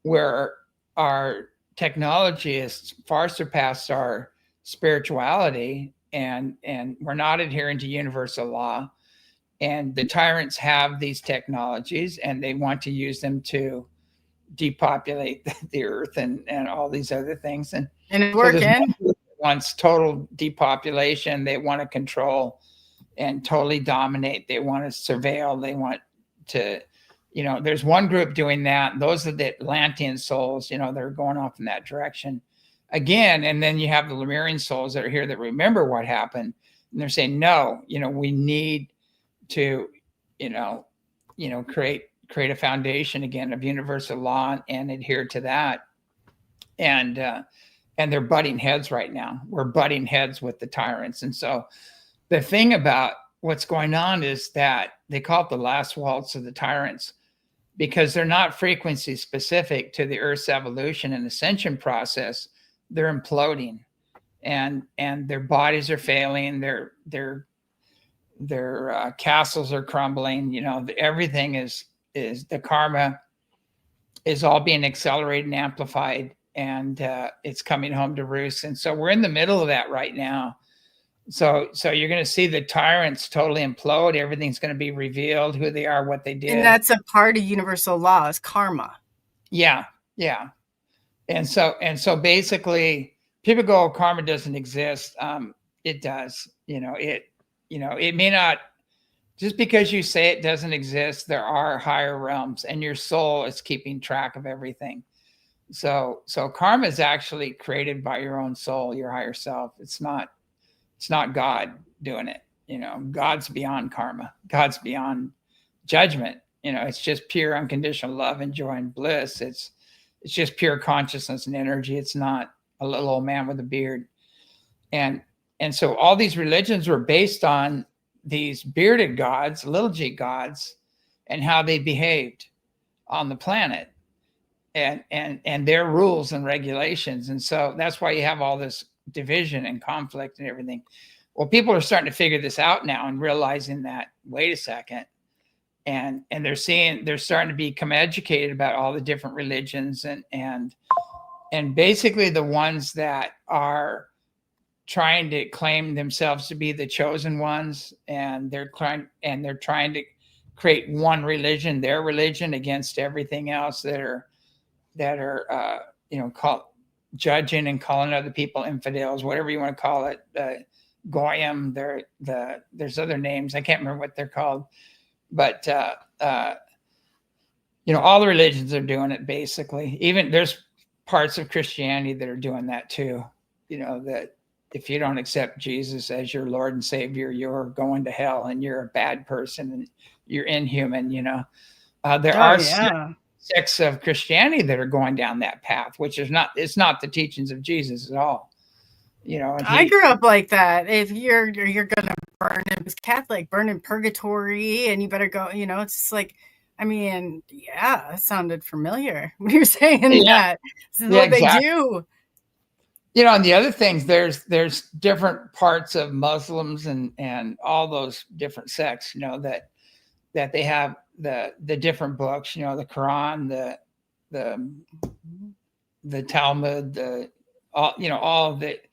where our technology has far surpassed our spirituality, and we're not adhering to universal law. And the tyrants have these technologies, and they want to use them to depopulate the earth and all these other things. And it's working. So wants total depopulation. They want to control and totally dominate. They want to surveil. They want to, you know, there's one group doing that. Those are the Atlantean souls, you know, they're going off in that direction again. And then you have the Lemurian souls that are here that remember what happened. And they're saying, no, you know, we need to, you know, create a foundation again of universal law and adhere to that. And they're butting heads right now. We're butting heads with the tyrants. And so the thing about what's going on is that they call it the last waltz of the tyrants, because they're not frequency specific to the Earth's evolution and ascension process. They're imploding, and their bodies are failing. Their castles are crumbling. You know, everything is the karma is all being accelerated and amplified, and it's coming home to roost. And so we're in the middle of that right now. So you're going to see the tyrants totally implode. Everything's going to be revealed, who they are, what they did. And that's a part of universal law, is karma. Yeah. And so basically people go, karma doesn't exist. It does. It may not, just because you say it doesn't exist, there are higher realms, and your soul is keeping track of everything. So karma is actually created by your own soul, your higher self. It's not God doing it. You know, God's beyond karma. God's beyond judgment. You know, it's just pure unconditional love and joy and bliss. It's just pure consciousness and energy. It's not a little old man with a beard. And so all these religions were based on these bearded gods, little g gods, and how they behaved on the planet, and their rules and regulations. And so that's why you have all this division and conflict and everything. Well, people are starting to figure this out now and realizing that, wait a second, and they're starting to become educated about all the different religions, and basically the ones that are trying to claim themselves to be the chosen ones, and they're trying to create one religion, their religion, against everything else that are judging and calling other people infidels, whatever you want to call it, Goyim. There's other names. I can't remember what they're called, but all the religions are doing it basically. Even there's parts of Christianity that are doing that too. That if you don't accept Jesus as your Lord and Savior, you're going to hell and you're a bad person and you're inhuman. There are sects of Christianity that are going down that path, which is not the teachings of Jesus at all. I grew up like that. If you're gonna burn in Catholic, burn in purgatory, and you better go. It's just like, it sounded familiar when you're saying that. This is what exactly. They do. And the other things, there's different parts of Muslims and all those different sects, that they have the different books, the Quran, the Talmud, all of it.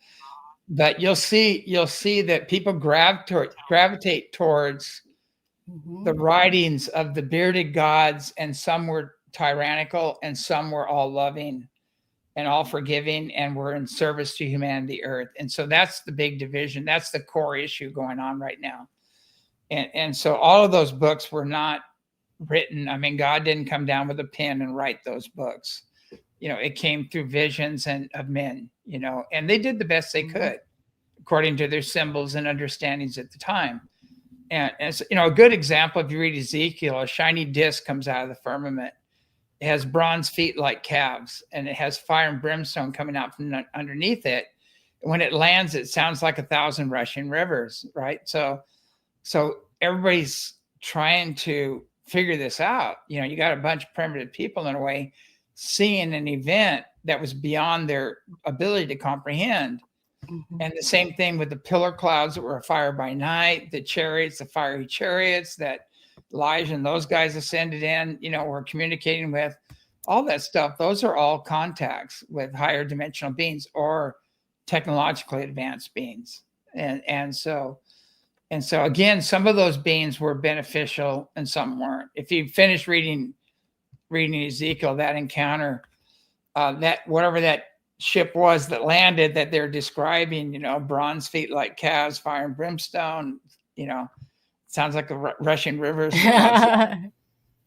But you'll see that people gravitate towards the writings of the bearded gods, and some were tyrannical and some were all loving and all forgiving and were in service to humanity, earth. And so that's the big division. That's the core issue going on right now. And so all of those books were not written. God didn't come down with a pen and write those books. It came through visions of men, and they did the best they could according to their symbols and understandings at the time. And so, a good example, if you read Ezekiel, a shiny disc comes out of the firmament. It has bronze feet like calves, and it has fire and brimstone coming out from underneath it. And when it lands, it sounds like 1,000 rushing rivers, right? So everybody's trying to figure this out. You got a bunch of primitive people in a way seeing an event that was beyond their ability to comprehend. And the same thing with the pillar clouds that were a fire by night, the chariots, the fiery chariots that Elijah and those guys ascended in, were communicating with, all that stuff. Those are all contacts with higher dimensional beings or technologically advanced beings. And so again, some of those beings were beneficial and some weren't. If you finish reading Ezekiel, that encounter, that whatever that ship was that landed that they're describing, bronze feet like calves, fire and brimstone, sounds like a rushing rivers.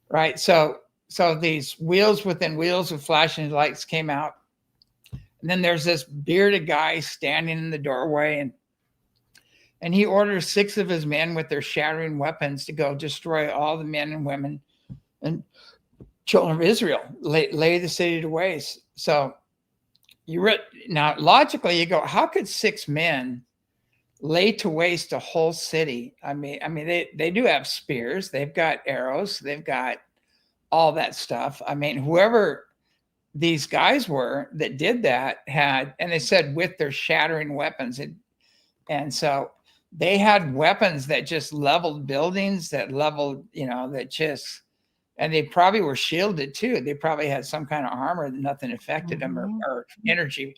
Right. So these wheels within wheels with flashing lights came out. And then there's this bearded guy standing in the doorway, and he orders 6 of his men with their shattering weapons to go destroy all the men and women and children of Israel, lay the city to waste. So now logically you go, how could 6 men lay to waste a whole city? They do have spears, they've got arrows, they've got all that stuff. Whoever these guys were that did that had, and they said with their shattering weapons, and so they had weapons that just leveled buildings, that leveled, and they probably were shielded too. They probably had some kind of armor that nothing affected them or energy.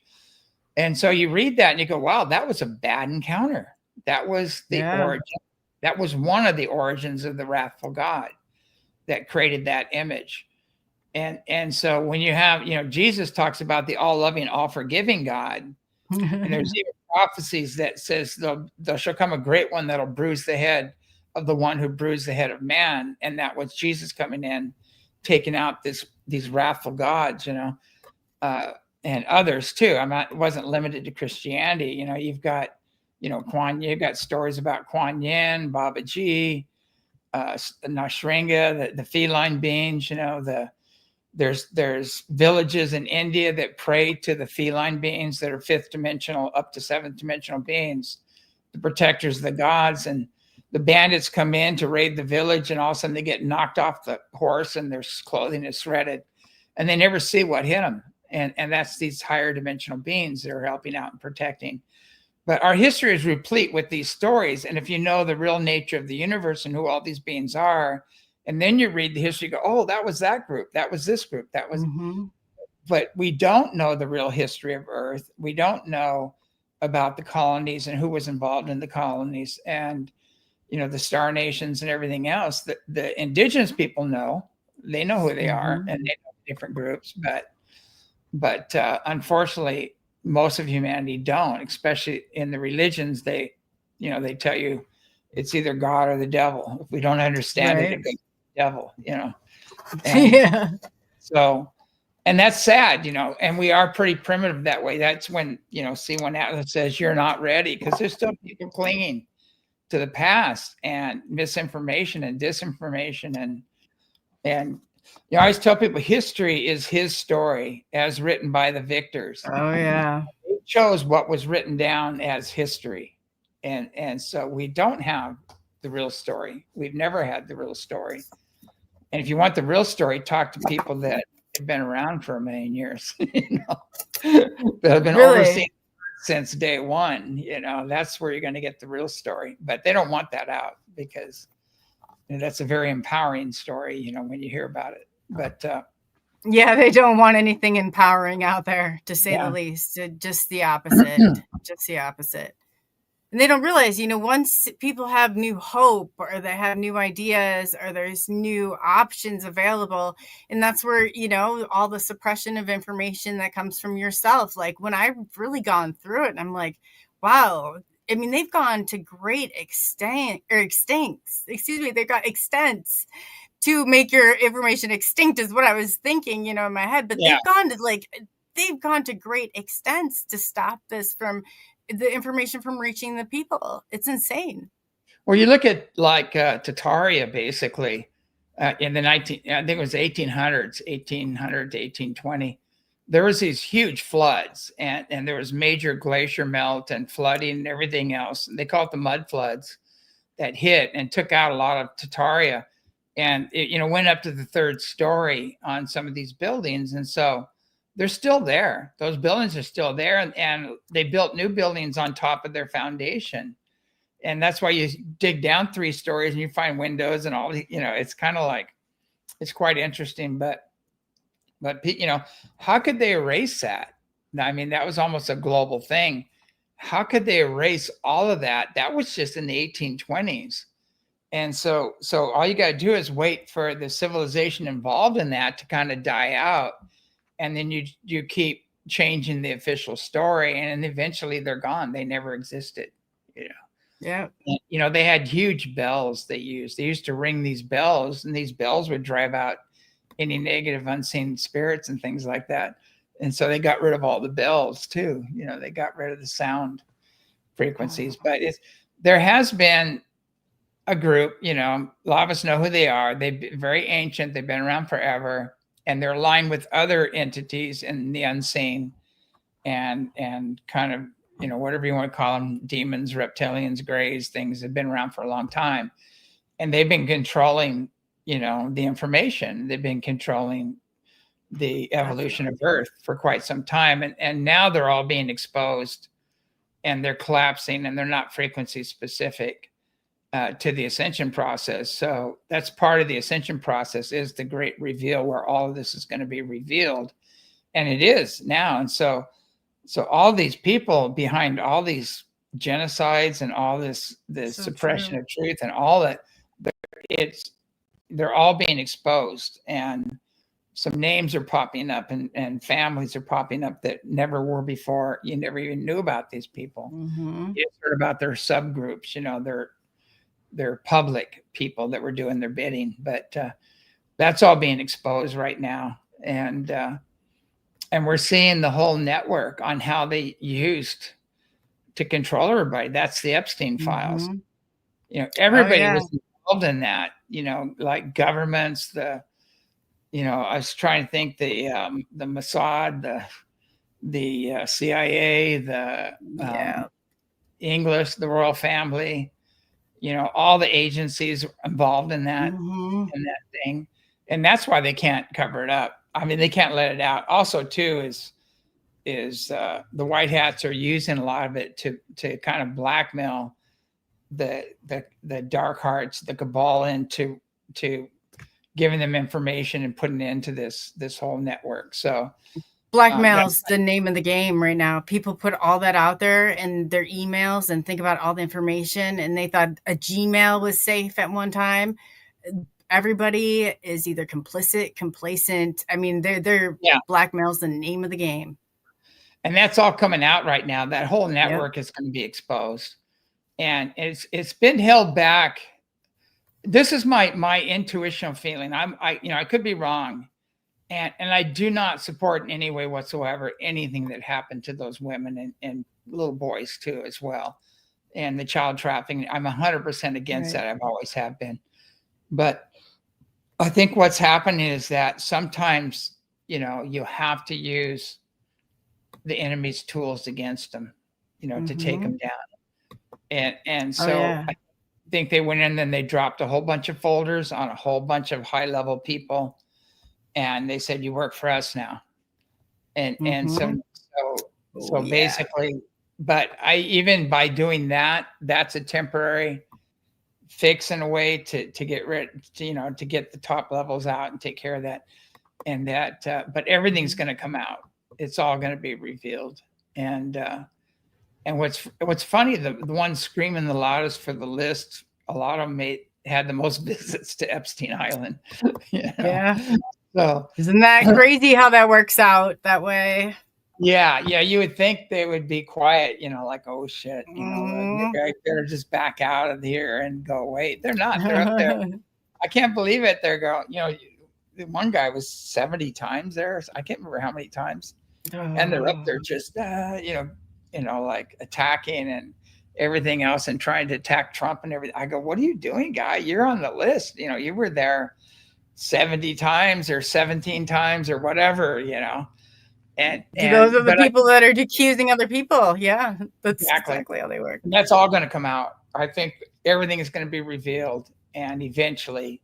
And so you read that and you go, wow, that was a bad encounter. That was the origin. That was one of the origins of the wrathful God that created that image. And so when you have, Jesus talks about the all-loving, all-forgiving God, and there's even prophecies that says there shall come a great one that'll bruise the head of the one who bruised the head of man. And that was Jesus coming in, taking out these wrathful gods, and others too. It wasn't limited to Christianity. You've got, you've got stories about Kuan Yin, Baba Ji, Nashringa, the feline beings, there's villages in India that pray to the feline beings that are 5th dimensional up to 7th dimensional beings, the protectors of the gods. And the bandits come in to raid the village, and all of a sudden they get knocked off the horse and their clothing is shredded, and they never see what hit them. And that's these higher dimensional beings that are helping out and protecting. But our history is replete with these stories. And if you know the real nature of the universe and who all these beings are, and then you read the history, you go, oh, that was that group. That was this group. That was, but we don't know the real history of Earth. We don't know about the colonies and who was involved in the colonies and, the star nations and everything else. The indigenous people know, they know who they are, and they know different groups, but unfortunately, most of humanity don't, especially in the religions. They they tell you it's either God or the devil. If we don't understand it, Right. it goes to the devil, And Yeah. so, and that's sad, and we are pretty primitive that way. That's when, see when Atlas says you're not ready, because there's still people clinging to the past and misinformation and disinformation. And I always tell people history is his story as written by the victors. Oh yeah. It shows what was written down as history. And so we don't have the real story. We've never had the real story. And if you want the real story, talk to people that have been around for a million years, that have been overseeing since day one. That's where you're going to get the real story. But they don't want that out, because that's a very empowering story, when you hear about it. But yeah, they don't want anything empowering out there, to say the least. Just the opposite. Just the opposite. And they don't realize, once people have new hope, or they have new ideas, or there's new options available, and that's where, all the suppression of information that comes from yourself. Like when I've really gone through it, and I'm like, wow, I mean, they've gone to great extents to make your information extinct, is what I was thinking, in my head. But they've gone to great extents to stop this from the information from reaching the people. It's insane. Well, you look at like Tartaria, basically, in the I think it was 1800s, 1800 to 1820. There was these huge floods, and there was major glacier melt and flooding and everything else. They call it the mud floods that hit and took out a lot of Tartaria, and it went up to the third story on some of these buildings. And so they're still there. Those buildings are still there, and they built new buildings on top of their foundation. And that's why you dig down 3 stories and you find windows and all the, it's kind of like, it's quite interesting. But how could they erase that? I mean, that was almost a global thing. How could they erase all of that? That was just in the 1820s. And so all you got to do is wait for the civilization involved in that to kind of die out. And then you keep changing the official story, and eventually they're gone. They never existed, Yeah. And, they had huge bells they used. They used to ring these bells, and these bells would drive out any negative unseen spirits and things like that. And so they got rid of all the bells too. They got rid of the sound frequencies. But there has been a group, a lot of us know who they are. They're very ancient. They've been around forever. And they're aligned with other entities in the unseen, and kind of, whatever you want to call them, demons, reptilians, grays, things have been around for a long time. And they've been controlling, the information. They've been controlling the evolution of Earth for quite some time. And now they're all being exposed, and they're collapsing, and they're not frequency specific to the ascension process. So that's part of the ascension process, is the great reveal, where all of this is going to be revealed. And it is now. And so all these people behind all these genocides and all this suppression of truth and all that, they're all being exposed. And some names are popping up, and families are popping up that never were before. You never even knew about these people. Mm-hmm. You heard about their subgroups, they're public people that were doing their bidding, but that's all being exposed right now. And we're seeing the whole network on how they used to control everybody. That's the Epstein files. Everybody was involved in that, like governments, I was trying to think, the Mossad, the CIA, the English, the royal family, all the agencies involved in that, in that thing. And that's why they can't cover it up. I mean, they can't let it out. Also, too, is the white hats are using a lot of it to kind of blackmail the dark hearts, the cabal, into giving them information and putting it into this whole network. So blackmail's the name of the game right now. People put all that out there in their emails and think about all the information, and they thought a Gmail was safe at one time. Everybody is either complicit, complacent. I mean, they're blackmail's the name of the game. And that's all coming out right now. That whole network is going to be exposed. and it's been held back. This is my intuitional feeling. I could be wrong, and I do not support in any way whatsoever anything that happened to those women and little boys too as well, and the child trafficking. I'm 100% against that. I've always have been, but I think what's happening is that sometimes you have to use the enemy's tools against them, to take them down, and so. I think they went in and they dropped a whole bunch of folders on a whole bunch of high level people, and they said, you work for us now. And so basically, but even by doing that, that's a temporary fix in a way to get rid, to get the top levels out and take care of that. And that, but everything's going to come out. It's all going to be revealed. And what's funny, the ones screaming the loudest for the list, a lot of them had the most visits to Epstein Island. Yeah. So isn't that crazy how that works out that way? Yeah. You would think they would be quiet, like, oh shit, I better just back out of here and go away. They're not. They're up there. I can't believe it. They're going. One guy was 70 times there. I can't remember how many times, and they're up there just like attacking and everything else and trying to attack Trump and everything. I go, what are you doing, guy? You're on the list. You were there 70 times or 17 times or whatever, And those are the people that are accusing other people. Yeah, that's exactly how they work. And that's all going to come out. I think everything is going to be revealed, and eventually,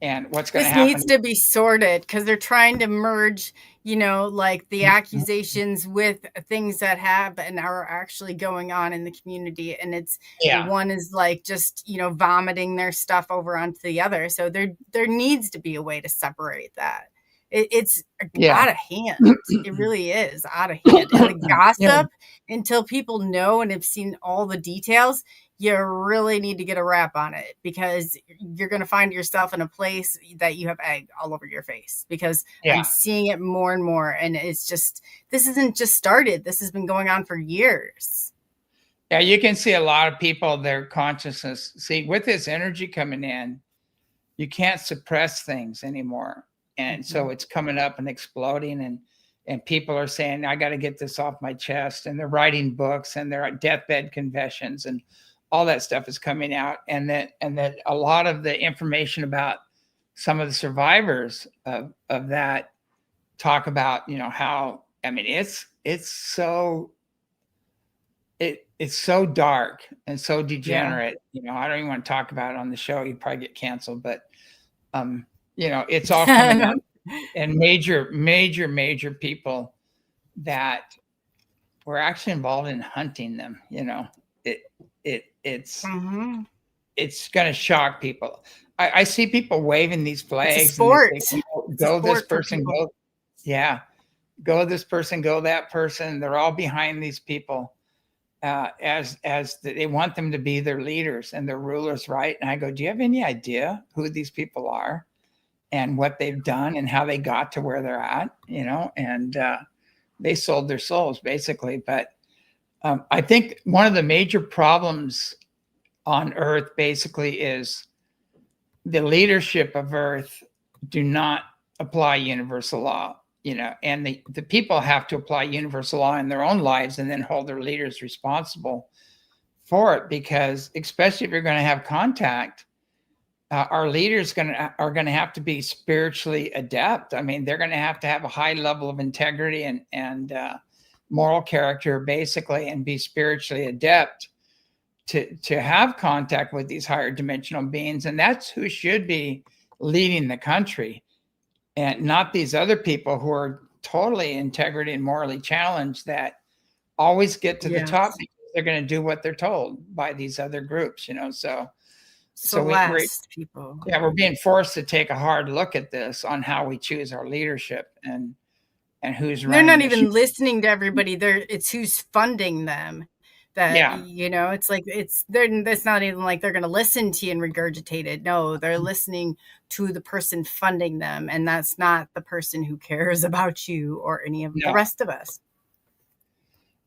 and what's going to happen. This needs to be sorted because they're trying to merge, like the accusations with things that have and are actually going on in the community. And it's one is like just, vomiting their stuff over onto the other. So there needs to be a way to separate that. It's out of hand. It really is out of hand. And the gossip, until people know and have seen all the details, you really need to get a wrap on it, because you're going to find yourself in a place that you have egg all over your face, because I'm seeing it more and more. And it's just, this isn't just started. This has been going on for years. Yeah, you can see a lot of people, their consciousness, see, with this energy coming in, you can't suppress things anymore. And so it's coming up and exploding, and people are saying, I got to get this off my chest. And they're writing books, and they're deathbed confessions, and all that stuff is coming out. And that a lot of the information about some of the survivors of that talk about, how, it's so dark and so degenerate. I don't even want to talk about it on the show. You'd probably get canceled, but it's all coming up, and major people that were actually involved in hunting them. It's going to shock people. I see people waving these flags. It's a sport. Go this person, go this person, go that person. They're all behind these people, as they want them to be their leaders and their rulers, right? And I go, do you have any idea who these people are and what they've done and how they got to where they're at? And they sold their souls basically. But I think one of the major problems on Earth basically is the leadership of Earth do not apply universal law, and the people have to apply universal law in their own lives and then hold their leaders responsible for it. Because especially if you're going to have contact, our leaders are going to have to be spiritually adept. They're going to have a high level of integrity and moral character, basically, and be spiritually adept to have contact with these higher dimensional beings. And that's who should be leading the country, and not these other people who are totally integrity and morally challenged that always get to the top because they're going to do what they're told by these other groups, So people. Yeah, we're being forced to take a hard look at this on how we choose our leadership and who's running. They're not even listening to everybody. It's who's funding them. It's like it's not even like they're going to listen to you and regurgitate it. No, they're listening to the person funding them, and that's not the person who cares about you or any of the rest of us.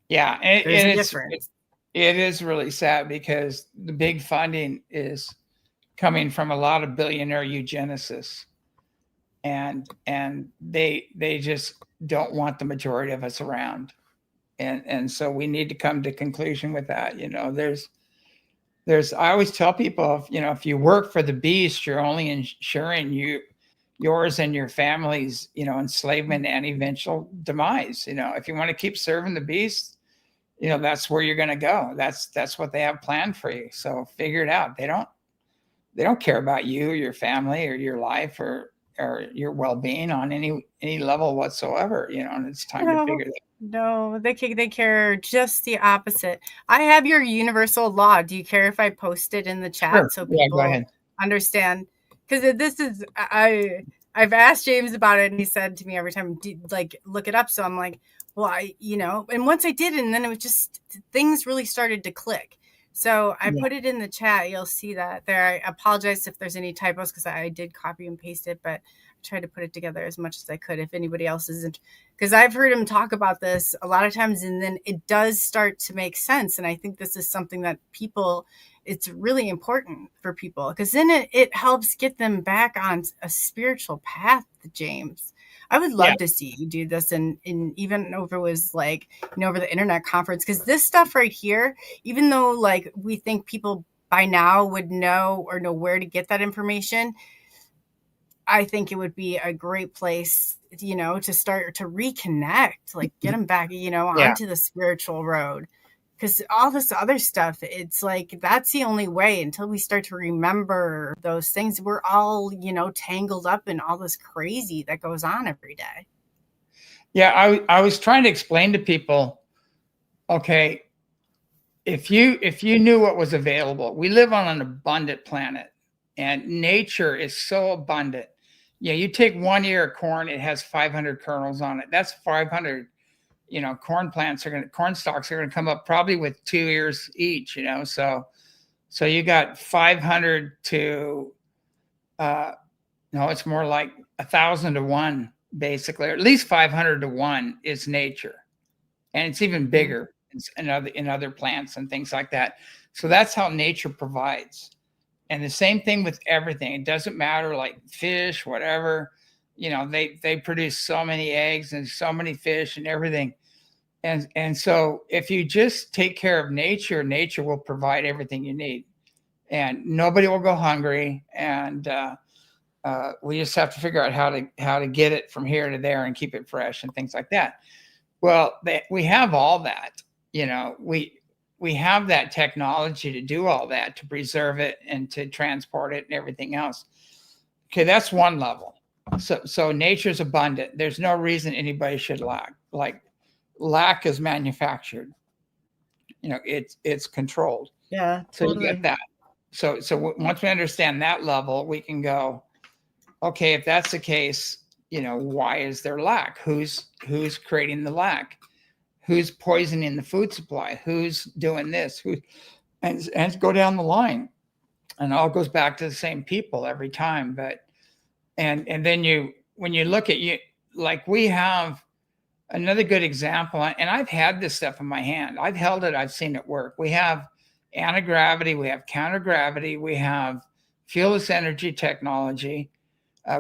Yeah, there's a difference. It is really sad because the big funding is coming from a lot of billionaire eugenicists, and they just don't want the majority of us around, and so we need to come to conclusion with that. There's I always tell people, if you work for the beast, you're only ensuring yours and your family's enslavement and eventual demise. If you want to keep serving the beast, that's where you're going to go. That's what they have planned for you. So figure it out. They don't care about you or your family or your life or your well-being on any level whatsoever, and it's time to figure that out. No, they care just the opposite. I have your universal law. Do you care if I post it in the chat Sure. so Yeah, people go ahead. understand? Because this is I've asked James about it, and he said to me every time, look it up. So I'm like, well, and once I did, and then it was just things really started to click. So I put it in the chat. You'll see that there. I apologize if there's any typos because I did copy and paste it, but I tried to put it together as much as I could. If anybody else isn't, because I've heard him talk about this a lot of times, and then it does start to make sense. And I think this is something that it's really important for people, because then it helps get them back on a spiritual path, James. I would love to see you do this, and even over was over the internet conference, because this stuff right here, even though we think people by now would know where to get that information, I think it would be a great place, to start to reconnect, get them back, onto the spiritual road. Because all this other stuff, it's that's the only way until we start to remember those things. We're all, tangled up in all this crazy that goes on every day. Yeah, I was trying to explain to people, okay, if you knew what was available, we live on an abundant planet, and nature is so abundant. You take 1 ear of corn, it has 500 kernels on it. That's 500. Corn stalks are going to come up probably with 2 ears each, so you got 500 to, no, it's more like 1,000 to 1, basically, or at least 500 to 1 is nature. And it's even bigger in other plants and things like that. So that's how nature provides. And the same thing with everything. It doesn't matter, like fish, whatever, they produce so many eggs and so many fish and everything. And so if you just take care of nature, nature will provide everything you need, and nobody will go hungry. And we just have to figure out how to get it from here to there and keep it fresh and things like that. Well, we have all that, we have that technology to do all that, to preserve it and to transport it and everything else. Okay, that's one level. So nature's abundant. There's no reason anybody should lack. Lack is manufactured. It's controlled. Yeah, so totally. You get that. So once we understand that level, we can go, okay, if that's the case, why is there lack? Who's creating the lack? Who's poisoning the food supply? Who's doing this? And go down the line, and it all goes back to the same people every time. But and then when you look at we have another good example, and I've had this stuff in my hand. I've held it. I've seen it work. We have anti-gravity. We have counter-gravity. We have fuelless energy technology.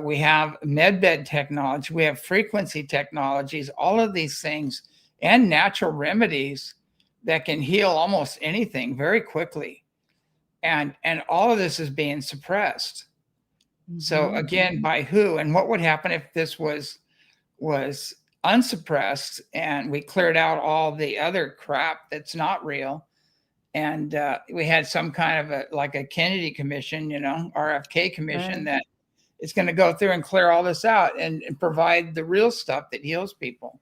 We have medbed technology. We have frequency technologies. All of these things, and natural remedies that can heal almost anything very quickly. And all of this is being suppressed. Mm-hmm. So again, by who? And what would happen if this was unsuppressed and we cleared out all the other crap that's not real, and we had some kind of a Kennedy commission, RFK commission, that is going to go through and clear all this out and provide the real stuff that heals people,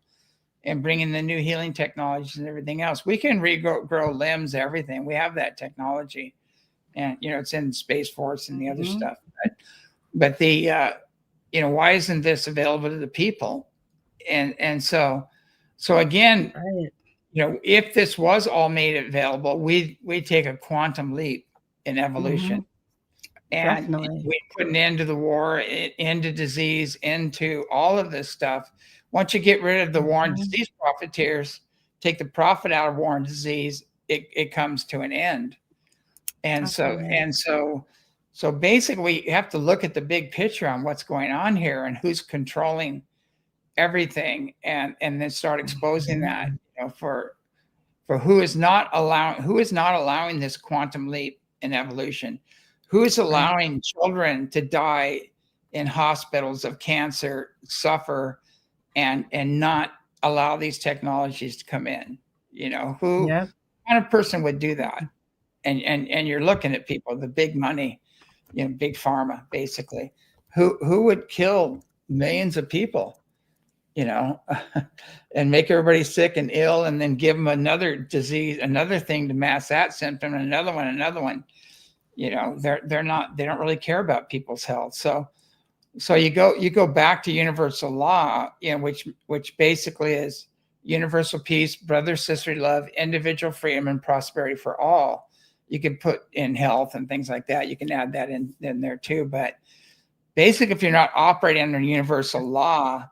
and bring in the new healing technologies and everything else. We can regrow limbs, everything. We have that technology, and it's in Space Force and the other stuff. But the why isn't this available to the people? And so again, if this was all made available, we take a quantum leap in evolution, and we put an end to the war, into disease, into all of this stuff. Once you get rid of the war and disease profiteers, take the profit out of war and disease, it comes to an end. And Absolutely. so basically you have to look at the big picture on what's going on here and who's controlling everything, and then start exposing that, for who is not allowing this quantum leap in evolution, who is allowing children to die in hospitals of cancer, suffer, and not allow these technologies to come in. Who Yep. kind of person would do that? And you're looking at people, the big money, big pharma, basically, who would kill millions of people, and make everybody sick and ill, and then give them another disease, another thing to mask that symptom, and another one. They don't really care about people's health. So you go back to universal law, which basically is universal peace, brother, sister love, individual freedom, and prosperity for all. You can put in health and things like that. You can add that in there too. But basically, if you're not operating under universal law,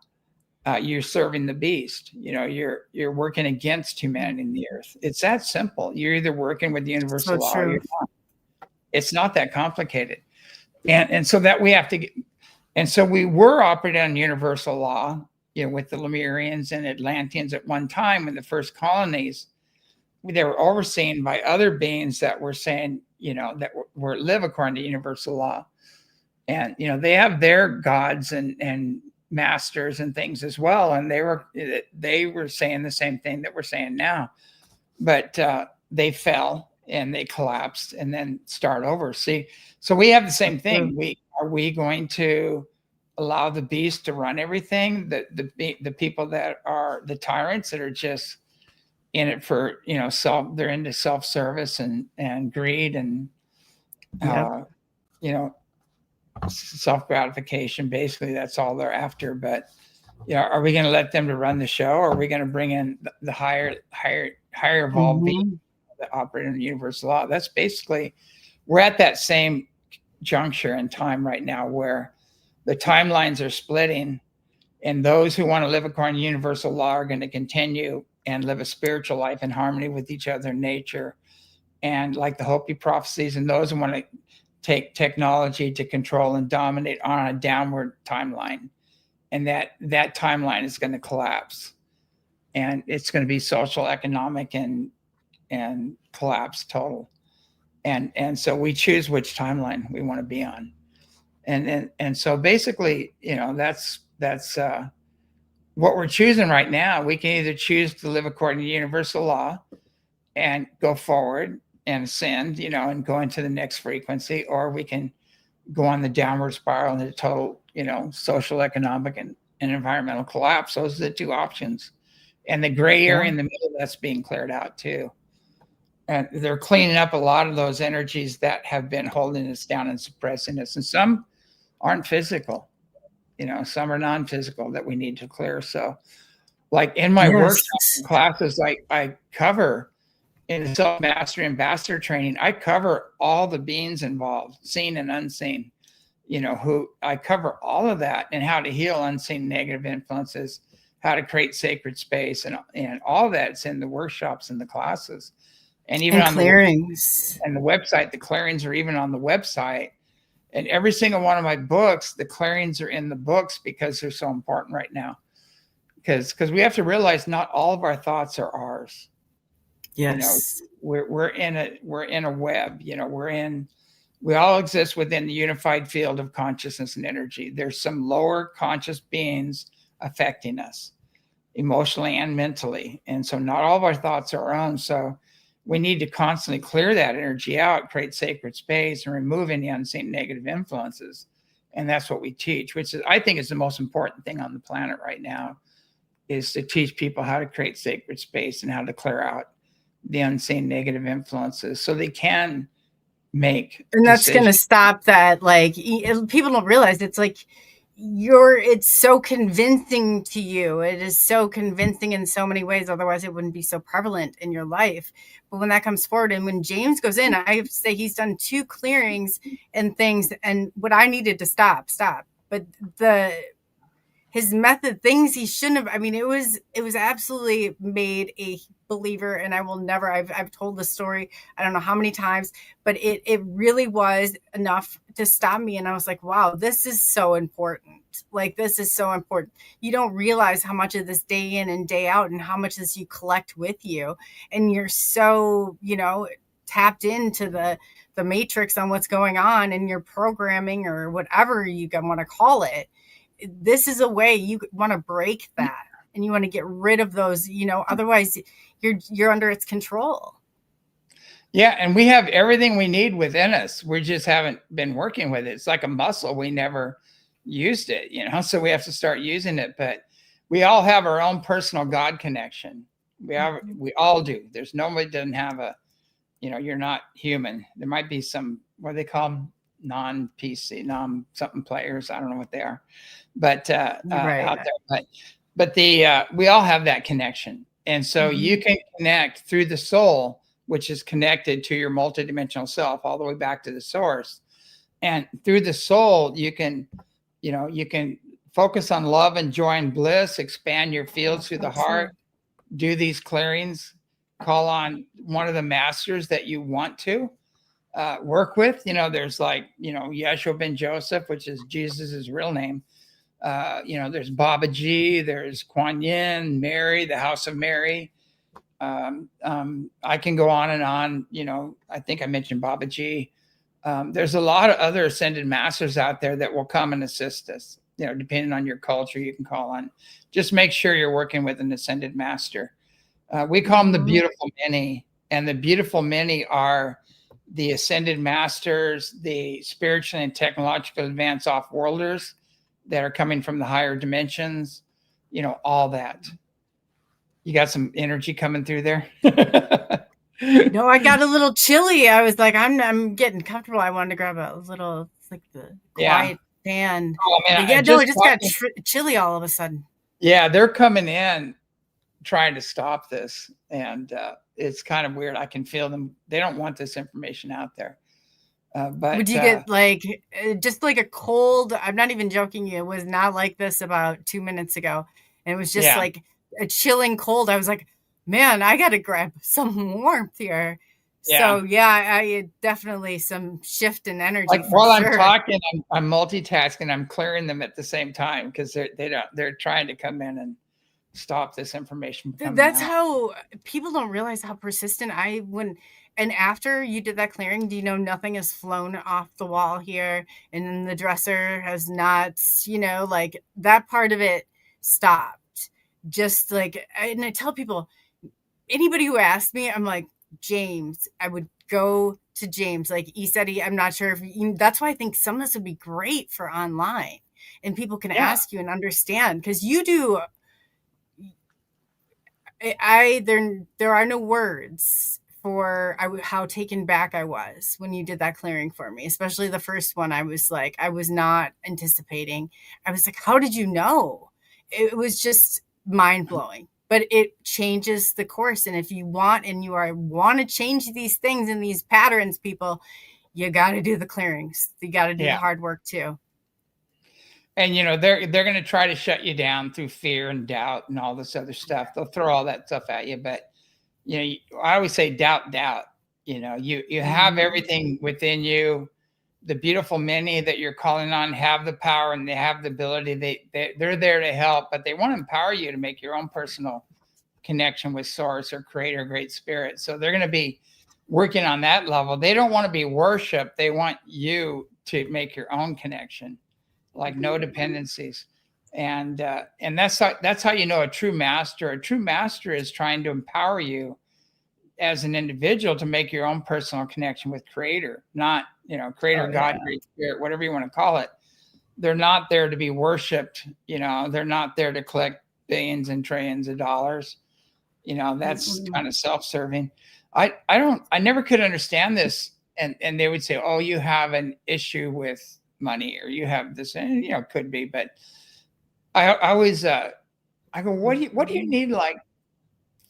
you're serving the beast. You're working against humanity in the earth. It's that simple. You're either working with the universal law or you're not. It's not that complicated. And so that we have to get, and so we were operating on universal law, with the Lemurians and Atlanteans at one time when the first colonies, they were overseen by other beings that were saying, that live according to universal law. And, they have their gods and masters and things as well. And they were saying the same thing that we're saying now, but they fell and they collapsed and then start over. See, so we have the same thing. Are we going to allow the beast to run everything? The people that are the tyrants that are just in it for, they're into self-service and greed and, self-gratification. Basically, that's all they're after. But, are we going to let them to run the show? Or are we going to bring in the higher evolved beings that operate in the universal law? That's basically, we're at that same juncture in time right now where the timelines are splitting, and those who want to live according to universal law are going to continue and live a spiritual life in harmony with each other in nature. And like the Hopi prophecies, and those who want to take technology to control and dominate on a downward timeline. And that timeline is going to collapse. And it's going to be social, economic, and collapse total. And so we choose which timeline we want to be on. And so basically, that's what we're choosing right now. We can either choose to live according to universal law and go forward and ascend, and go into the next frequency, or we can go on the downward spiral into total, social, economic, and environmental collapse. Those are the two options. And the gray area in the middle, that's being cleared out too. And they're cleaning up a lot of those energies that have been holding us down and suppressing us. And some aren't physical, some are non-physical that we need to clear. So like in my workshops and classes, I cover in self-mastery ambassador training, I cover all the beings involved, seen and unseen, who I cover all of that, and how to heal unseen negative influences, how to create sacred space, and all that's in the workshops and the classes. And even on clearings and the website, the clearings are even on the website. And every single one of my books, the clearings are in the books because they're so important right now. Because we have to realize not all of our thoughts are ours. Yes, we're in a web. We all exist within the unified field of consciousness and energy. There's some lower conscious beings affecting us emotionally and mentally, and so not all of our thoughts are our own. So we need to constantly clear that energy out, create sacred space, and remove any unseen negative influences. And that's what we teach, which is, I think, is the most important thing on the planet right now, is to teach people how to create sacred space and how to clear out the unseen negative influences so they can make. And that's going to stop that. Like, people don't realize it's like it's so convincing to you. It is so convincing in so many ways. Otherwise it wouldn't be so prevalent in your life. But when that comes forward, and when James goes in, I have to say he's done 2 clearings and things, and what I needed to stop. But his method, things he shouldn't have. I mean, it was absolutely made a believer, and I will never, I've told the story I don't know how many times, but it really was enough to stop me. And I was like, wow, this is so important. Like, this is so important. You don't realize how much of this day in and day out, and how much this you collect with you, and you're so, tapped into the matrix on what's going on, and your programming, or whatever you want to call it. This is a way you want to break that, and you want to get rid of those, otherwise you're under its control. Yeah, and we have everything we need within us. We just haven't been working with it. It's like a muscle. We never used it, so we have to start using it. But we all have our own personal God connection. We all do. There's nobody doesn't have a, you're not human. There might be some, what do they call them? Non-PC, something players. I don't know what they are, but Right. out there. But we all have that connection, and so you can connect through the soul, which is connected to your multidimensional self, all the way back to the source. And through the soul, you can focus on love and joy and bliss, expand your fields through the heart, do these clearings, call on one of the masters that you want to work with. There's like, Yeshua ben Joseph, which is Jesus's real name. There's Baba G, there's Kuan Yin, Mary, the House of Mary. I can go on and on. I think I mentioned Baba G. There's a lot of other ascended masters out there that will come and assist us. Depending on your culture, you can call on. Just make sure you're working with an ascended master. We call them the beautiful many, and the beautiful many are the ascended masters, the spiritual and technological advanced off-worlders that are coming from the higher dimensions, all that. You got some energy coming through there? No, I got a little chilly. I was like, I'm getting comfortable. I wanted to grab a little, it's like the quiet fan. Oh, man, it just got chilly all of a sudden. Yeah, they're coming in trying to stop this, and it's kind of weird. I can feel them. They don't want this information out there. But would you get like just like a cold? I'm not even joking. It was not like this about 2 minutes ago, and it was just like a chilling cold. I was like, man, I got to grab some warmth here. So I definitely some shift in energy. Like while I'm talking, I'm multitasking. I'm clearing them at the same time because they're trying to come in and stop this information. That's how people don't realize how persistent and after you did that clearing, do you know nothing has flown off the wall here, and then the dresser has not, like that part of it stopped. Just like, and I tell people, anybody who asked me, I'm like, James, I would go to James, like ECETI. I'm not sure if that's why I think some of this would be great for online, and people can ask you and understand, because you do. There are no words for how taken back I was when you did that clearing for me, especially the first one. I was like, I was not anticipating. I was like, how did you know? It was just mind blowing, but it changes the course. And if you want, and you want to change these things and these patterns, people, you got to do the clearings. You got to do the hard work too. And, they're going to try to shut you down through fear and doubt and all this other stuff. They'll throw all that stuff at you. But, I always say doubt. You have everything within you. The beautiful many that you're calling on have the power, and they have the ability. They're there to help, but they want to empower you to make your own personal connection with source or creator, great spirit. So they're going to be working on that level. They don't want to be worshiped. They want you to make your own connection. Like no dependencies. And that's how you know a true master. A true master is trying to empower you as an individual to make your own personal connection with creator, not, creator, God, great spirit, whatever you want to call it. They're not there to be worshiped. They're not there to collect billions and trillions of dollars. That's kind of self-serving. I never could understand this. And they would say, oh, you have an issue with money, or you have this, and could be, but I always I go, what do you need like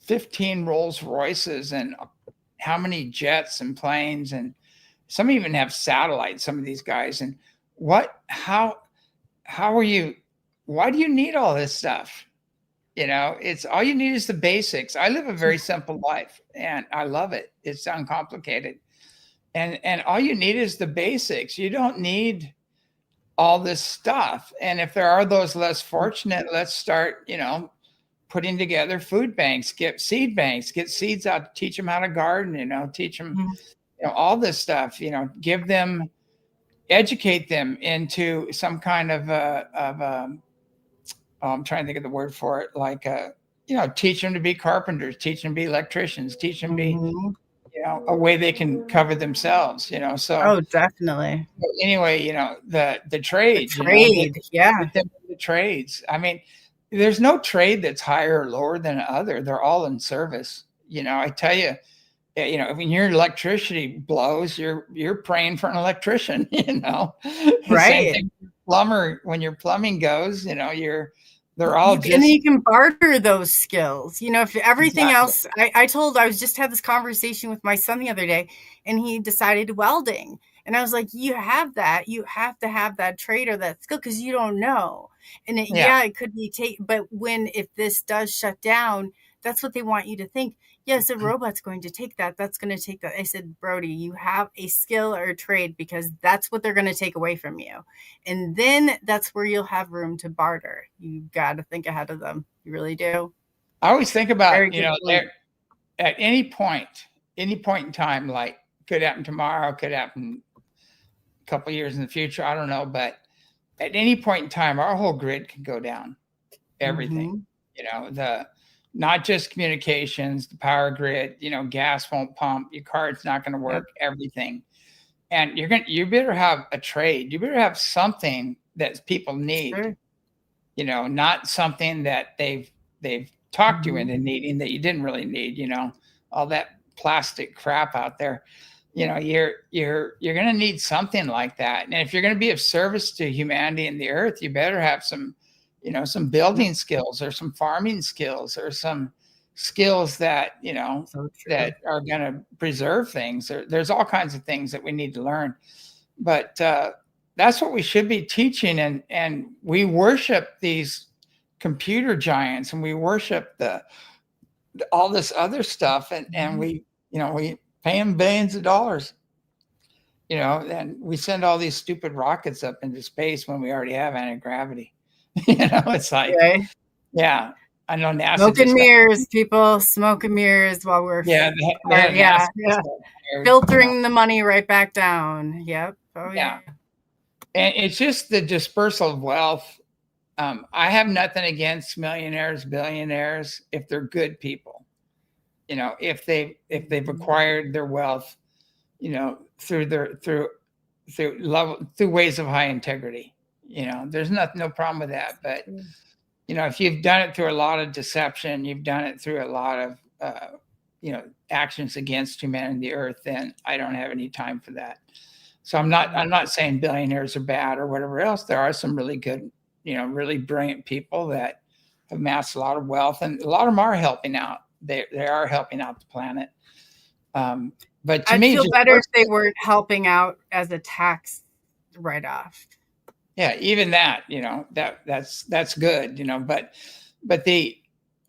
15 Rolls Royces and how many jets and planes, and some even have satellites, some of these guys, and how are you why do you need all this stuff? It's all you need is the basics. I live a very simple life and I love it. It's uncomplicated. And all you need is the basics. You don't need all this stuff. And if there are those less fortunate, let's start, putting together food banks, get seed banks, get seeds out, teach them how to garden, teach them, all this stuff, give them, educate them into some kind of I'm trying to think of the word for it, like, teach them to be carpenters, teach them to be electricians, teach them to be, a way they can cover themselves, so. Oh, definitely. Anyway, the trades, the trades. I mean, there's no trade that's higher or lower than other. They're all in service. I tell you, when your electricity blows, you're praying for an electrician, Right. Same thing with plumber, when your plumbing goes, they're all and then you can barter those skills. If everything else, I was just had this conversation with my son the other day, and he decided welding. And I was like, you have that. You have to have that trade or that skill because you don't know. And it could be but if this does shut down, that's what they want you to think. Yes, a robot's going to take that. That's going to take that. I said, Brody, you have a skill or a trade because that's what they're going to take away from you. And then that's where you'll have room to barter. You got to think ahead of them. You really do. I always think about, at any point in time, like could happen tomorrow, could happen a couple years in the future. I don't know. But at any point in time, our whole grid can go down. Everything, not just communications, the power grid, gas won't pump, your card's not going to work, everything. And you better have a trade. You better have something that people need, not something that they've talked you into needing that you didn't really need, all that plastic crap out there. You're going to need something like that. And if you're going to be of service to humanity and the earth, you better have some some building skills or some farming skills or some skills that, that are going to preserve things. There's all kinds of things that we need to learn. But that's what we should be teaching. And we worship these computer giants and we worship all this other stuff. And we pay them billions of dollars, and we send all these stupid rockets up into space when we already have anti-gravity. It's like, I know NASA. Smoke and mirrors, people. Smoke and mirrors while we're filtering the money right back down. Yep. Oh yeah. And it's just the dispersal of wealth. I have nothing against millionaires, billionaires, if they're good people. If they've acquired their wealth, through ways of high integrity. There's no problem with that. But, if you've done it through a lot of deception, you've done it through a lot of, actions against humanity and the earth, then I don't have any time for that. So I'm not saying billionaires are bad or whatever else. There are some really good, really brilliant people that have amassed a lot of wealth, and a lot of them are helping out. They are helping out the planet. But to me, I'd feel better if they weren't helping out as a tax write-off. Yeah, even that, that's good, but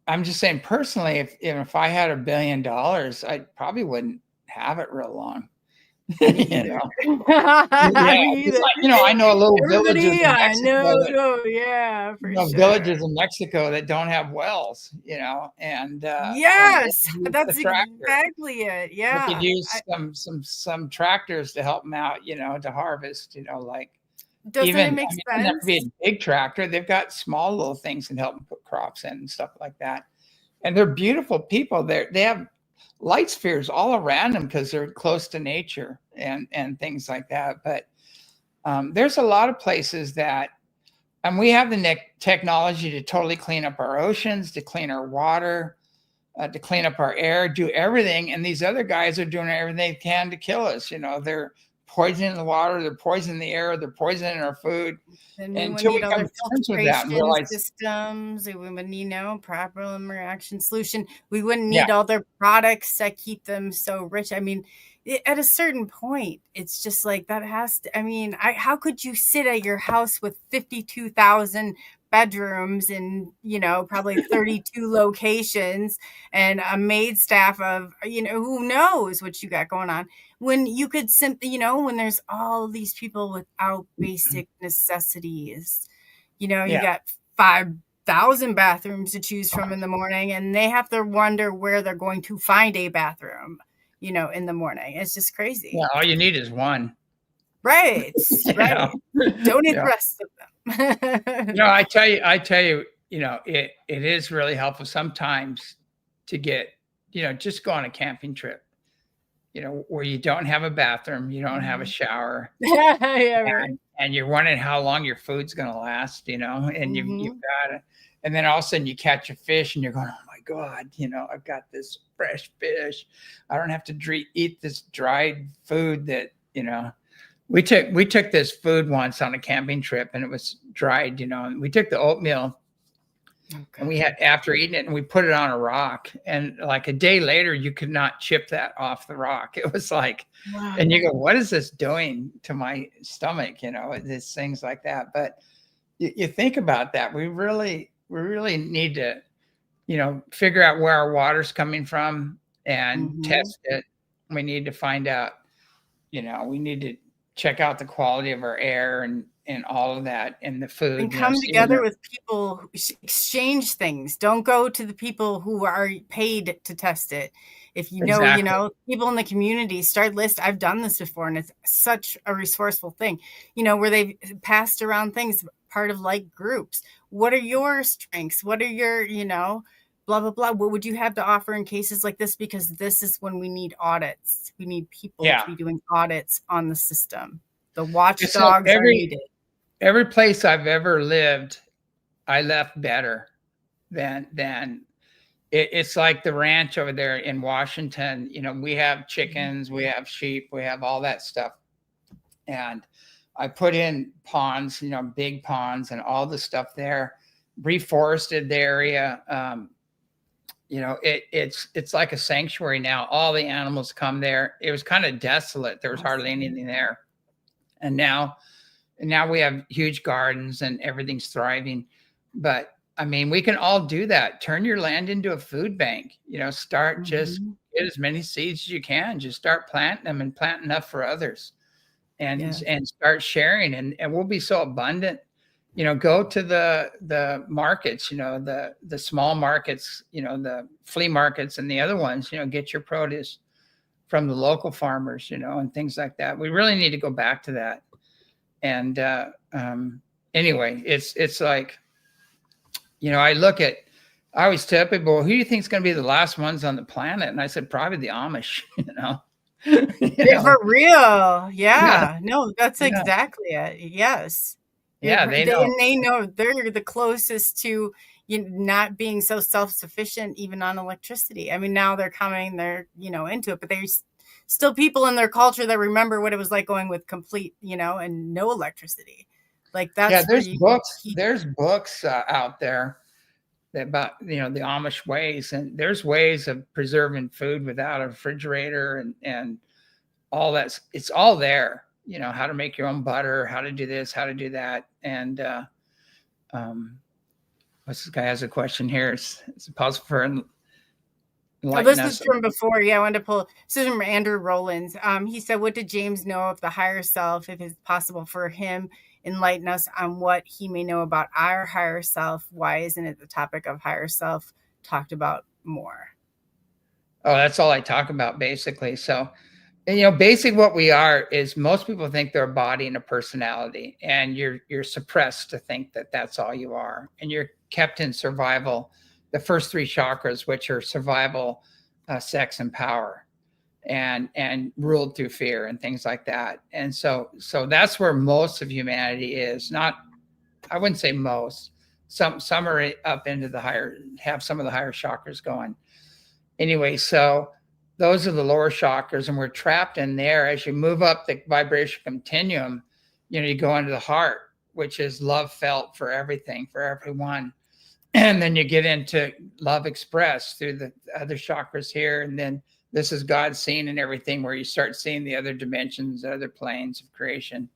I'm just saying personally, if I had $1 billion, I probably wouldn't have it real long. I know a little villages in Mexico. Villages in Mexico that don't have wells, and yes, that's exactly it. Yeah, they could use some tractors to help them out, to harvest, like. Doesn't it make sense? It doesn't have to be a big tractor. They've got small little things that help them put crops in and stuff like that. And they're beautiful people. They have light spheres all around them because they're close to nature and things like that. But there's a lot of places that, and we have the technology to totally clean up our oceans, to clean our water, to clean up our air, do everything. And these other guys are doing everything they can to kill us. They're poisoning the water, they're poisoning the air, they're poisoning our food. And until we come to terms with that and realize systems, we would need problem reaction solution. We wouldn't need all their products that keep them so rich. I mean, at a certain point, it's just like that has to. I mean, how could you sit at your house with 52,000 bedrooms in, probably 32 locations and a maid staff of, who knows what you got going on. When you could simply, when there's all these people without basic necessities, you Yeah. got 5,000 bathrooms to choose from in the morning, and they have to wonder where they're going to find a bathroom, in the morning. It's just crazy. Yeah. All you need is one. Right. Right. Don't need Yeah. the rest of them. I tell you, it is really helpful sometimes to get, just go on a camping trip, where you don't have a bathroom, you don't have a shower, Yeah, right. and you're wondering how long your food's going to last, and you've got it. And then all of a sudden you catch a fish and you're going, oh my God, I've got this fresh fish. I don't have to eat this dried food that, we took this food once on a camping trip and it was dried, and we took the oatmeal and we had, after eating it, and we put it on a rock, and like a day later, you could not chip that off the rock. It was like, Wow. and you go, what is this doing to my stomach? These things like that. But you think about that. We really need to, figure out where our water's coming from and test it. We need to find out, we need to check out the quality of our air and all of that, and the food. And come together with people who exchange things. Don't go to the people who are paid to test it. If Exactly. People in the community start list. I've done this before, and it's such a resourceful thing, where they've passed around things, part of like groups. What are your strengths? What are your, blah, blah, blah. What would you have to offer in cases like this? Because this is when we need audits. We need people to be doing audits on the system. The watchdogs are needed. Every place I've ever lived, I left better than it's like the ranch over there in Washington. We have chickens, we have sheep, we have all that stuff. And I put in ponds, big ponds and all the stuff there, reforested the area. It's like a sanctuary now. All the animals come there. It was kind of desolate. There was hardly anything there. And now we have huge gardens and everything's thriving. But I mean, we can all do that. Turn your land into a food bank, start just get as many seeds as you can. Just start planting them and plant enough for others and start sharing. And we'll be so abundant. Go to the markets, the small markets, the flea markets and the other ones, get your produce from the local farmers, and things like that. We really need to go back to that. And anyway, it's like, I always tell people, who do you think is going to be the last ones on the planet? And I said, probably the Amish, For real. Yeah. No, that's exactly it. Yes. Yeah, they know. And they know they're the closest to not being so self-sufficient, even on electricity. I mean, now they're coming, they're, into it, but there's still people in their culture that remember what it was like going with complete, and no electricity. Like that's there's books out there about, the Amish ways, and there's ways of preserving food without a refrigerator and all that. It's all there. How to make your own butter, how to do this, how to do that. And what's this guy has a question here. It's possible for this is from before. Yeah, I wanted to pull. This is from Andrew Rowlands. He said, what did James know of the higher self, if it's possible for him, enlighten us on what he may know about our higher self? Why isn't it the topic of higher self talked about more? Oh, that's all I talk about, basically. So, basically what we are is, most people think they're a body and a personality, and you're suppressed to think that that's all you are. And you're kept in survival, the first three chakras, which are survival, sex, and power, and ruled through fear and things like that. And so that's where most of humanity is. Not, I wouldn't say most. Some are up into the higher, have some of the higher chakras going. Anyway, so those are the lower chakras, and we're trapped in there. As you move up the vibration continuum, you go into the heart, which is love felt for everything, for everyone. And then you get into love expressed through the other chakras here. And then this is God seen in everything, where you start seeing the other dimensions, other planes of creation.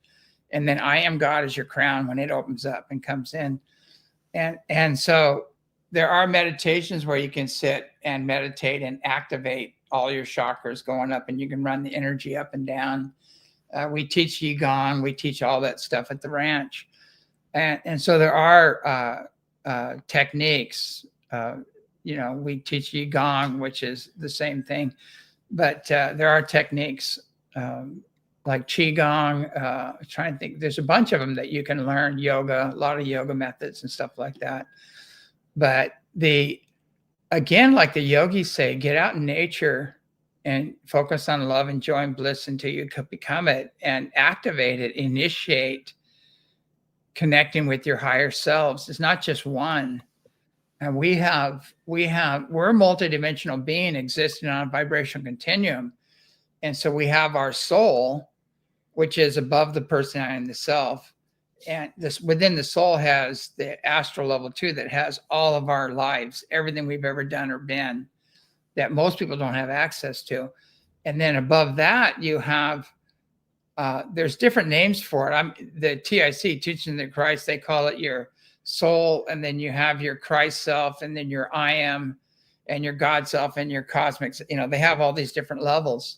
And then I am God is your crown when it opens up and comes in. And so there are meditations where you can sit and meditate and activate all your chakras going up, and you can run the energy up and down. We teach Qigong, we teach all that stuff at the ranch. And so there are techniques. We teach Qigong, which is the same thing, but there are techniques like Qigong. I'm trying to think, there's a bunch of them that you can learn. Yoga, a lot of yoga methods and stuff like that. But again, like the yogis say, get out in nature and focus on love and joy and bliss until you could become it, and activate it, initiate connecting with your higher selves. It's not just one. And we're a multidimensional being existing on a vibrational continuum. And so we have our soul, which is above the personality and the self. And this within the soul has the astral level too, that has all of our lives, everything we've ever done or been, that most people don't have access to. And then above that, you have, there's different names for it. The TIC, Teaching of Christ, they call it your soul. And then you have your Christ self, and then your I am, and your God self, and your cosmic, they have all these different levels.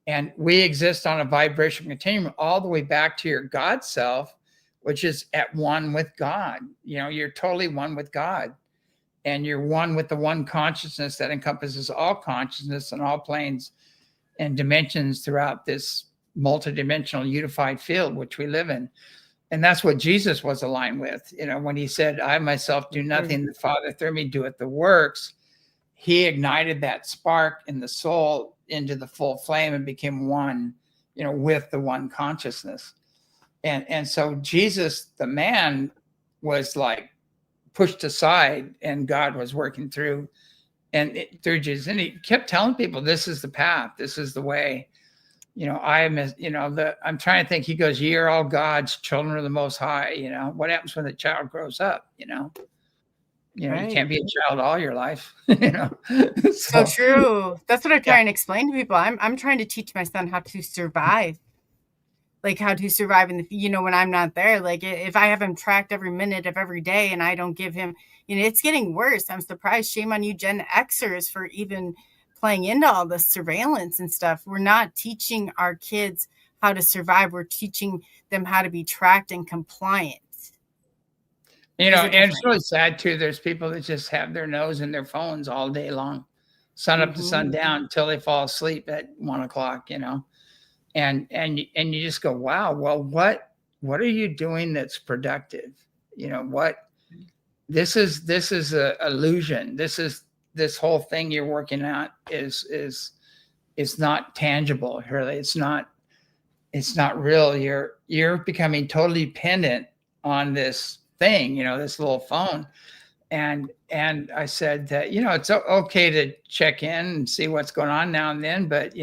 And we exist on a vibration continuum all the way back to your God self, which is at one with God. You're totally one with God. And you're one with the one consciousness that encompasses all consciousness and all planes and dimensions throughout this multidimensional unified field which we live in. And that's what Jesus was aligned with. When he said, I myself do nothing, the Father through me doeth the works, he ignited that spark in the soul into the full flame and became one, with the one consciousness. And so Jesus, the man, was like pushed aside, and God was working through Jesus. And he kept telling people, this is the path, this is the way. I'm trying to think, he goes, ye are all God's children of the Most High. What happens when the child grows up? Right. You can't be a child all your life. So true. That's what I try and explain to people. I'm trying to teach my son how to survive. Like how to survive in the, when I'm not there. Like if I have him tracked every minute of every day and I don't give him, it's getting worse. I'm surprised. Shame on you Gen Xers for even playing into all this surveillance and stuff. We're not teaching our kids how to survive. We're teaching them how to be tracked and compliant. And it's really sad too. There's people that just have their nose in their phones all day long, sun up to sundown, until they fall asleep at 1:00, and you just go, wow, well, what are you doing that's productive? This is a illusion. This whole thing you're working at is not tangible, really. It's not real. You're becoming totally dependent on this thing, this little phone. And I said that, it's okay to check in and see what's going on now and then, but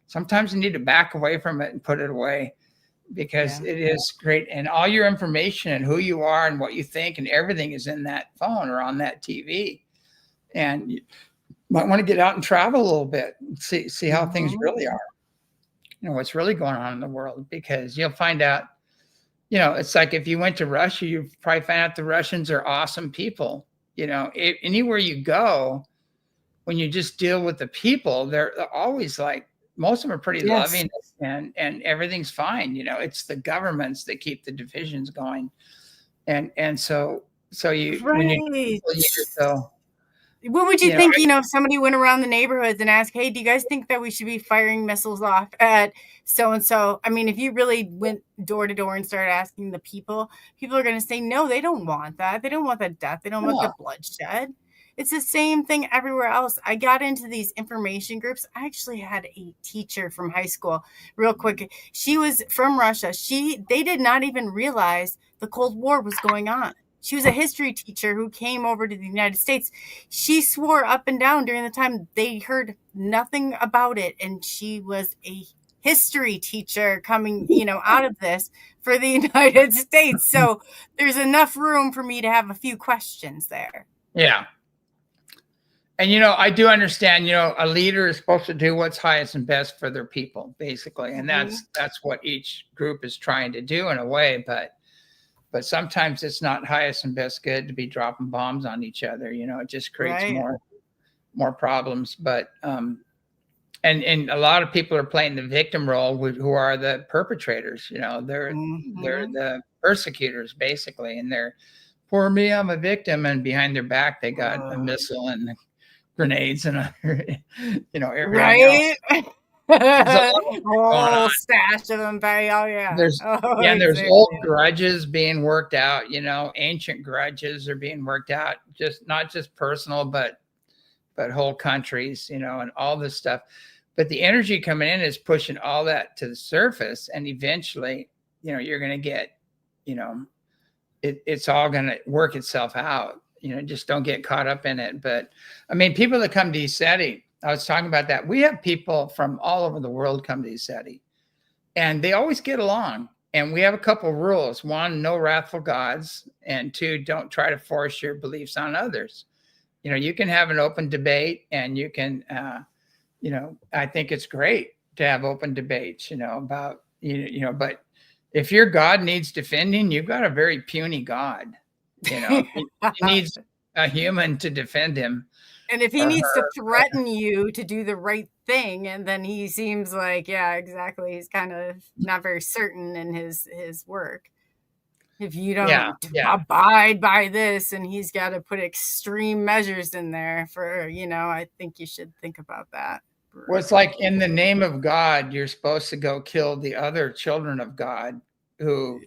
sometimes you need to back away from it and put it away, because it is great. And all your information and who you are and what you think and everything is in that phone or on that TV. And you might want to get out and travel a little bit and see how things really are, what's really going on in the world, because you'll find out, it's like if you went to Russia, you probably find out the Russians are awesome people. Anywhere you go, when you just deal with the people, they're always like, most of them are pretty loving, and everything's fine. It's the governments that keep the divisions going. And so you, when you so. What would you think, if somebody went around the neighborhoods and asked, hey, do you guys think that we should be firing missiles off at so-and-so? I mean, if you really went door to door and started asking the people are going to say, no, they don't want that. They don't want the death. They don't want the bloodshed. It's the same thing everywhere else. I got into these information groups. I actually had a teacher from high school, real quick. She was from Russia. They did not even realize the Cold War was going on. She was a history teacher who came over to the United States. She swore up and down during the time they heard nothing about it. And she was a history teacher coming, out of this for the United States. So there's enough room for me to have a few questions there. Yeah. And, I do understand, a leader is supposed to do what's highest and best for their people, basically. And that's what each group is trying to do in a way. But but sometimes it's not highest and best good to be dropping bombs on each other. It just creates more problems. But and a lot of people are playing the victim role, who are the perpetrators. They're the persecutors basically, and they're, poor me, I'm a victim, and behind their back they got a missile and grenades and everything else. Whole stash of them. There's exactly. old grudges being worked out. Ancient grudges are being worked out, not just personal, but whole countries. And all this stuff. But the energy coming in is pushing all that to the surface, and eventually, you're going to get, it's all going to work itself out. Just don't get caught up in it. But I mean, people that come to ECETI, I was talking about that. We have people from all over the world come to ECETI, and they always get along. And we have a couple of rules. One, no wrathful gods. And two, don't try to force your beliefs on others. You can have an open debate, and you can, I think it's great to have open debates, about, but if your God needs defending, you've got a very puny God. He needs a human to defend him. And if he needs to threaten you to do the right thing, and then he seems like, yeah, exactly, he's kind of not very certain in his work. If you don't abide by this, and he's got to put extreme measures in there for, I think you should think about that. Well, it's like, in the name of God, you're supposed to go kill the other children of God who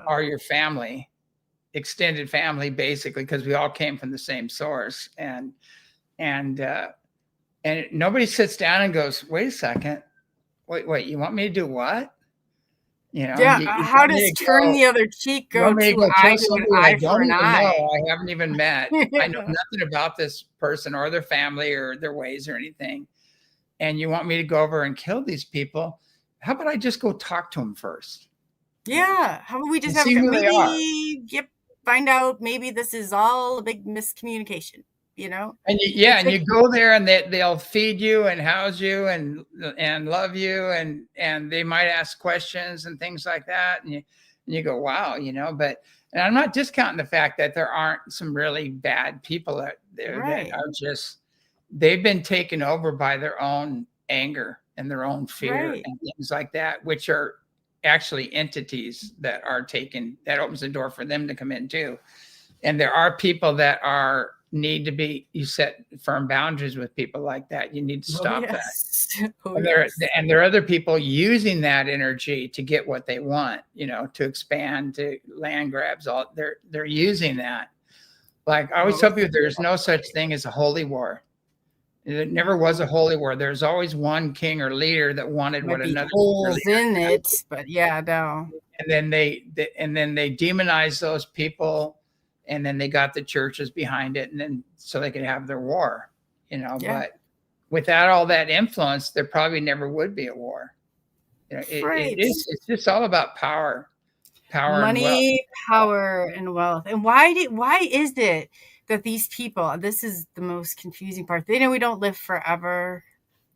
are your family, extended family, basically, because we all came from the same source. And nobody sits down and goes, wait a second, wait, you want me to do what? How does turn the other cheek go to eye to an eye for an eye? I haven't even met. I know nothing about this person or their family or their ways or anything. And you want me to go over and kill these people? How about I just go talk to them first? Yeah. How about we just find out maybe this is all a big miscommunication, And you go there, and they'll feed you and house you and love you, and they might ask questions and things like that, and you go, wow, But, and I'm not discounting the fact that there aren't some really bad people out there that are just, they've been taken over by their own anger and their own fear and things like that, which are actually entities that that opens the door for them to come in too. And there are people that need to be, you set firm boundaries with people like that. You need to stop that. And there are other people using that energy to get what they want, to expand, to land grabs. They're using that. Like I always tell people, there's no such thing as a holy war. There never was a holy war. There's always one king or leader that wanted what another holes in it, but no. And then they demonized those people, and then they got the churches behind it, and then so they could have their war, But without all that influence, there probably never would be a war. It's just all about power, money, power, and wealth. And why is it that these people, this is the most confusing part. They know we don't live forever.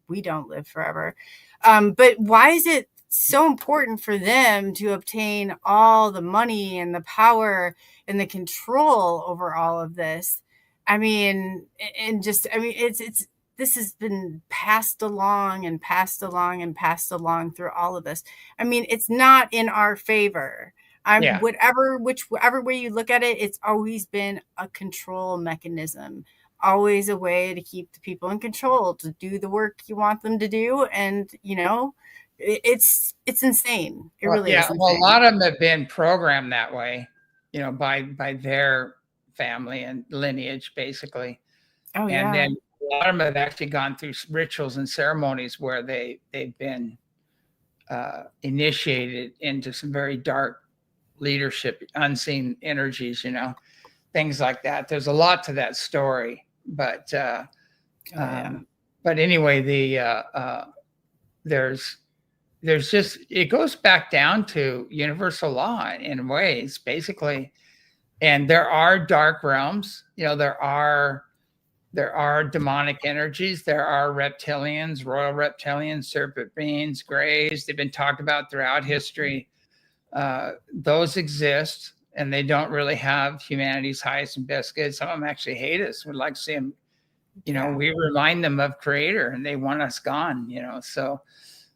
We don't live forever. But why is it so important for them to obtain all the money and the power and the control over all of this? This has been passed along and passed along and passed along through all of this. It's not in our favor. Whichever way you look at it, it's always been a control mechanism, always a way to keep the people in control, to do the work you want them to do. And, it's insane. It really is insane. Well, a lot of them have been programmed that way, by their family and lineage, basically. Oh, yeah. And then a lot of them have actually gone through rituals and ceremonies where they've been initiated into some very dark leadership, unseen energies, things like that. There's a lot to that story, but anyway, there's just, it goes back down to universal law in ways, basically. And there are dark realms, there are demonic energies, there are reptilians, royal reptilians, serpent beings, grays. They've been talked about throughout history. Those exist, and they don't really have humanity's highest and best good. Some of them actually hate us. Would like to see them, we remind them of Creator, and they want us gone, so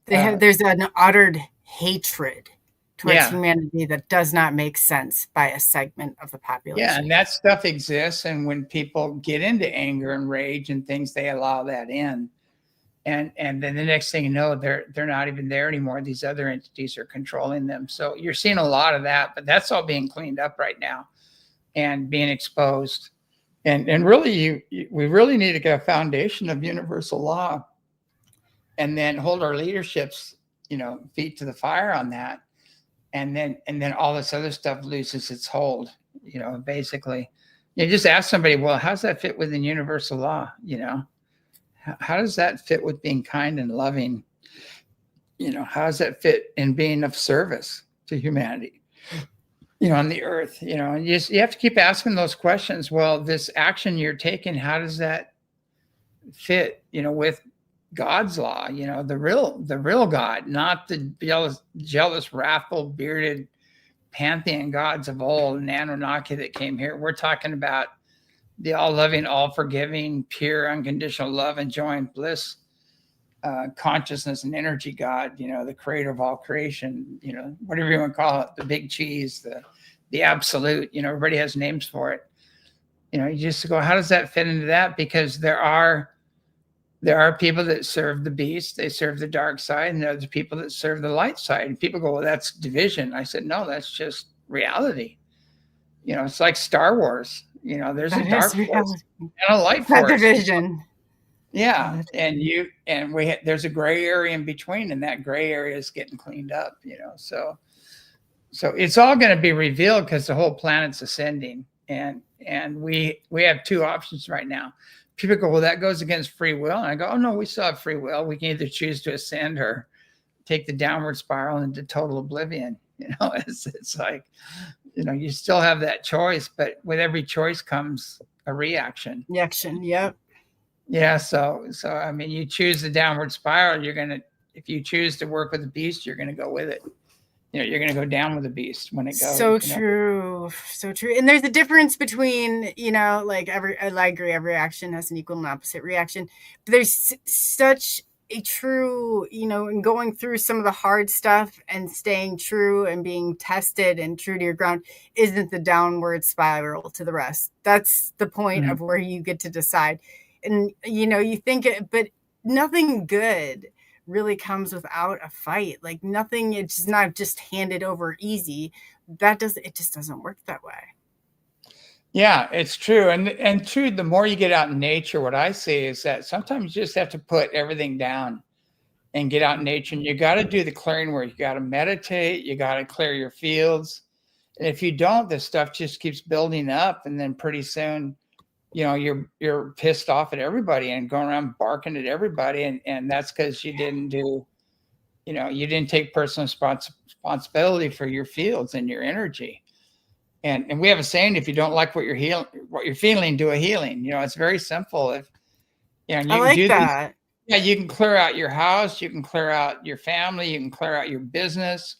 there's an uttered hatred towards Yeah. humanity that does not make sense by a segment of the population. Yeah, and that stuff exists. And when people get into anger and rage and things, they allow that in. And then the next thing you know, they're not even there anymore. These other entities are controlling them. So you're seeing a lot of that, but that's all being cleaned up right now and being exposed. And really, we really need to get a foundation of universal law, and then hold our leaderships, feet to the fire on that. And then all this other stuff loses its hold, basically. You just ask somebody, well, how's that fit within universal law? How does that fit with being kind and loving? How does that fit in being of service to humanity, on the earth, and you have to keep asking those questions. Well, this action you're taking, how does that fit, with God's law, the real God, not the jealous, wrathful, bearded pantheon gods of old and Anunnaki that came here. We're talking about the all-loving, all-forgiving, pure, unconditional love and joy and bliss, consciousness and energy God, the creator of all creation, whatever you want to call it, the big cheese, the absolute, everybody has names for it. You just go, how does that fit into that? Because there are people that serve the beast, they serve the dark side, and there's people that serve the light side. And people go, well, that's division. I said, no, that's just reality. It's like Star Wars. There's a dark force and a light force. Division. Yeah, there's a gray area in between, and that gray area is getting cleaned up. So it's all going to be revealed because the whole planet's ascending, and we have two options right now. People go, well, that goes against free will. And I go, oh, no, we still have free will. We can either choose to ascend or take the downward spiral into total oblivion. It's like, you still have that choice, but with every choice comes a reaction. Reaction, yep. Yeah, so I mean, you choose the downward spiral, if you choose to work with the beast, you're going to go with it. You're going to go down with the beast when it goes. So true. And there's a difference between, like I agree, every action has an equal and opposite reaction. But there's such a true, in going through some of the hard stuff and staying true and being tested and true to your ground isn't the downward spiral to the rest. That's the point of where you get to decide. And, you think it, but nothing good really comes without a fight. Like nothing, it's not just handed over easy. It just doesn't work that way. Yeah, it's true. And true, the more you get out in nature, what I see is that sometimes you just have to put everything down and get out in nature. And you got to do the clearing work. You got to meditate. You got to clear your fields. And if you don't, this stuff just keeps building up. And then pretty soon, you're pissed off at everybody and going around barking at everybody. And that's because you didn't do, you didn't take personal responsibility for your fields and your energy. And we have a saying, if you don't like what you're feeling, do a healing. It's very simple. If you I like do that. You can clear out your house, you can clear out your family, you can clear out your business.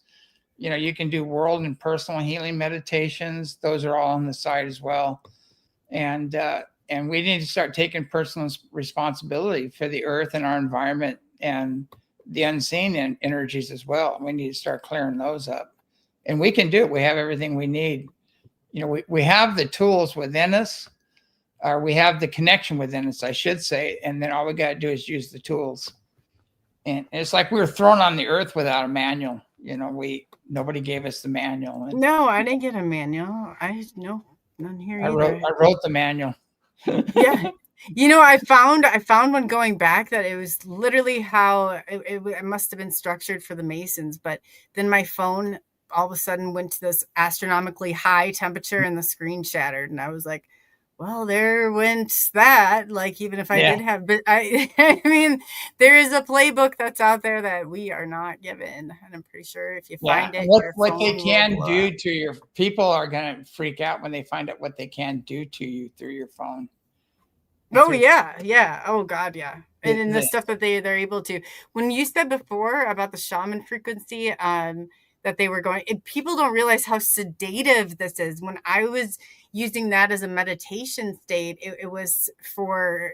You can do world and personal healing meditations. Those are all on the side as well. And we need to start taking personal responsibility for the earth and our environment and the unseen energies as well. We need to start clearing those up, and we can do it. We have everything we need. We have the tools within us, or we have the connection within us, I should say. And then all we got to do is use the tools. And it's like we were thrown on the earth without a manual. Nobody gave us the manual. No, I didn't get a manual. None here either. I wrote the manual. Yeah. I found when going back that it was literally how it must have been structured for the Masons, but then my phone all of a sudden went to this astronomically high temperature and the screen shattered. And I was like, well, there went that. Like, even if I did have, but I mean, there is a playbook that's out there that we are not given. And I'm pretty sure if you find it, what they can do to your people are going to freak out when they find out what they can do to you through your phone. Oh, yeah. Oh, God, yeah. And then the stuff that they're able to. When you said before about the shaman frequency, that they were going. And people don't realize how sedative this is. When I was using that as a meditation state, it was for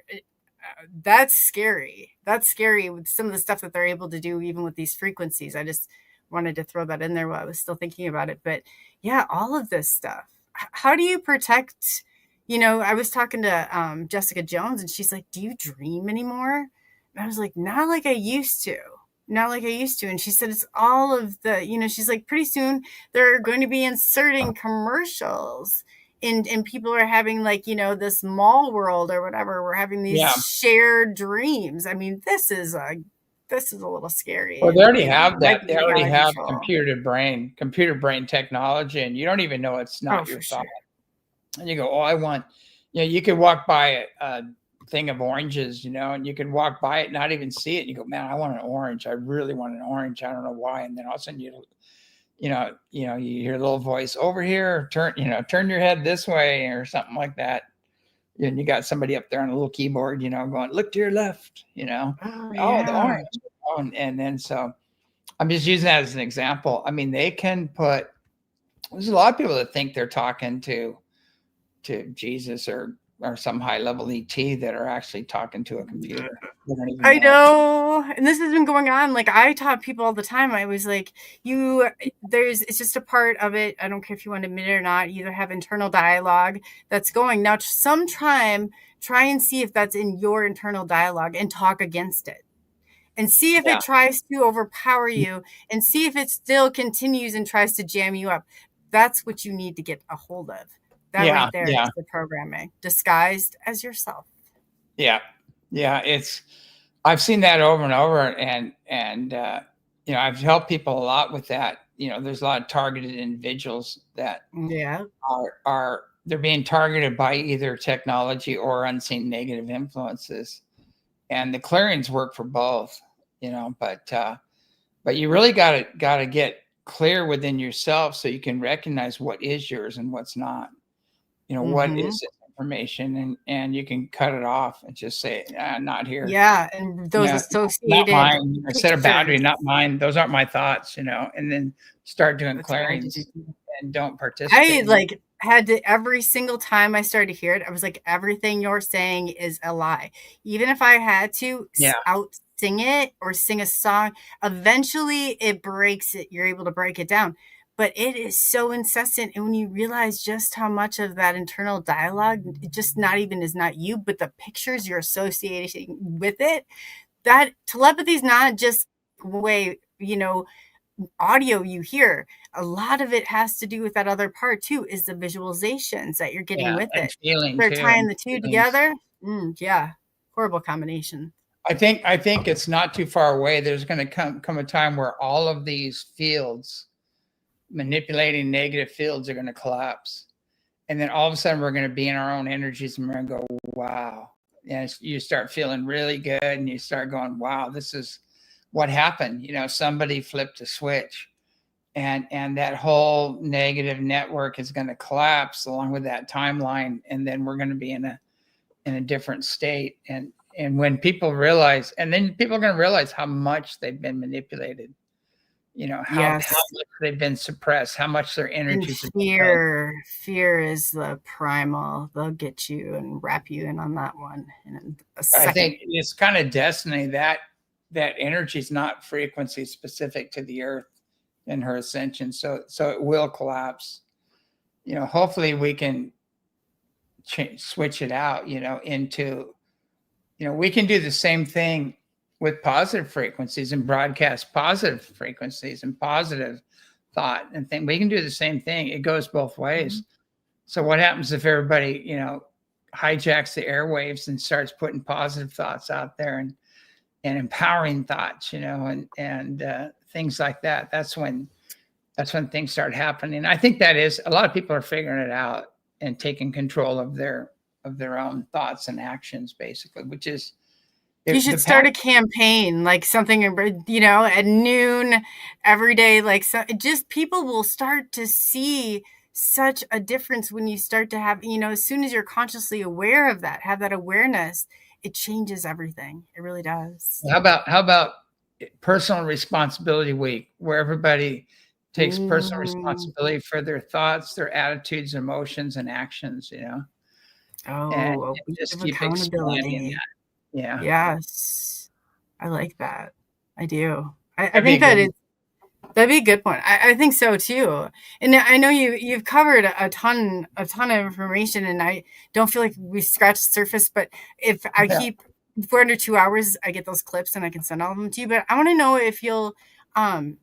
that's scary. That's scary with some of the stuff that they're able to do, even with these frequencies. I just wanted to throw that in there while I was still thinking about it. But yeah, all of this stuff. How do you protect? I was talking to Jessica Jones, and she's like, "Do you dream anymore?" And I was like, "Not like I used to. Not like I used to." And she said, "It's all of the, she's like, pretty soon they're going to be inserting commercials." And people are having like, this mall world or whatever. We're having these shared dreams. I mean, this is a little scary. Well, they already have that. They already have computer brain technology, and you don't even know it's not your thought. Sure. And you go, "Oh, I want," you could walk by a thing of oranges, and you could walk by it, not even see it. And you go, "Man, I want an orange. I really want an orange. I don't know why." And then all of a sudden you hear a little voice over here, turn your head this way or something like that. And you got somebody up there on a little keyboard, going, "Look to your left," Oh, the orange. And then, so I'm just using that as an example. I mean, there's a lot of people that think they're talking to Jesus or some high level ET that are actually talking to a computer. I know. And this has been going on. Like, I taught people all the time. I was like, it's just a part of it. I don't care if you want to admit it or not. You either have internal dialogue that's going. Now, sometime try and see if that's in your internal dialogue and talk against it. And see if it tries to overpower you, and see if it still continues and tries to jam you up. That's what you need to get a hold of. That right there is the programming disguised as yourself. Yeah. I've seen that over and over, and I've helped people a lot with that. There's a lot of targeted individuals that they're being targeted by either technology or unseen negative influences, and the clearings work for both. But you really gotta get clear within yourself so you can recognize what is yours and what's not. What is this information, and you can cut it off and just say, "Not here." Yeah, and those associated. Not mine. Set a boundary, not mine. Those aren't my thoughts, and then start doing clearings and don't participate. I had to, every single time I started to hear it, I was like, everything you're saying is a lie. Even if I had to out sing it or sing a song, eventually it breaks it. You're able to break it down. But it is so incessant. And when you realize just how much of that internal dialogue, it just is not you, but the pictures you're associating with it, that telepathy is not just way, audio you hear. A lot of it has to do with that other part too, is the visualizations that you're getting with it. They're tying the two together. Horrible combination. I think it's not too far away. There's going to come a time where all of these fields, manipulating negative fields, are going to collapse, and then all of a sudden we're going to be in our own energies, and we're going to go, "Wow!" And you start feeling really good, and you start going, "Wow, this is what happened." Somebody flipped a switch, and that whole negative network is going to collapse along with that timeline, and then we're going to be in a different state. And when people realize, and then people are going to realize how much they've been manipulated. How much they've been suppressed, how much their energies. Fear is the primal. They'll get you and wrap you in on that one. I think it's kind of destiny that energy is not frequency specific to the Earth and her ascension. So it will collapse. Hopefully we can switch it out. Into, we can do the same thing with positive frequencies and broadcast positive frequencies and positive thought and think. We can do the same thing. It goes both ways. So what happens if everybody, hijacks the airwaves and starts putting positive thoughts out there and empowering thoughts, and things like that? That's when things start happening. I think that is, a lot of people are figuring it out and taking control of their own thoughts and actions, basically, which is, you should start a campaign, like something, at noon every day. Just people will start to see such a difference when you start to have, as soon as you're consciously aware of that, have that awareness, it changes everything. It really does. How about Personal Responsibility Week, where everybody takes personal Mm. responsibility for their thoughts, their attitudes, emotions, and actions, and Oh, a week just of keep expanding accountability. that. Yeah, Yes. I like that. I do. I that'd be a think that good one. is that'd be a good one. I think so too. And I know you've covered a ton of information, and I don't feel like we scratched the surface, but Yeah. if we're under 2 hours, I get those clips and I can send all of them to you. But I want to know if you'll um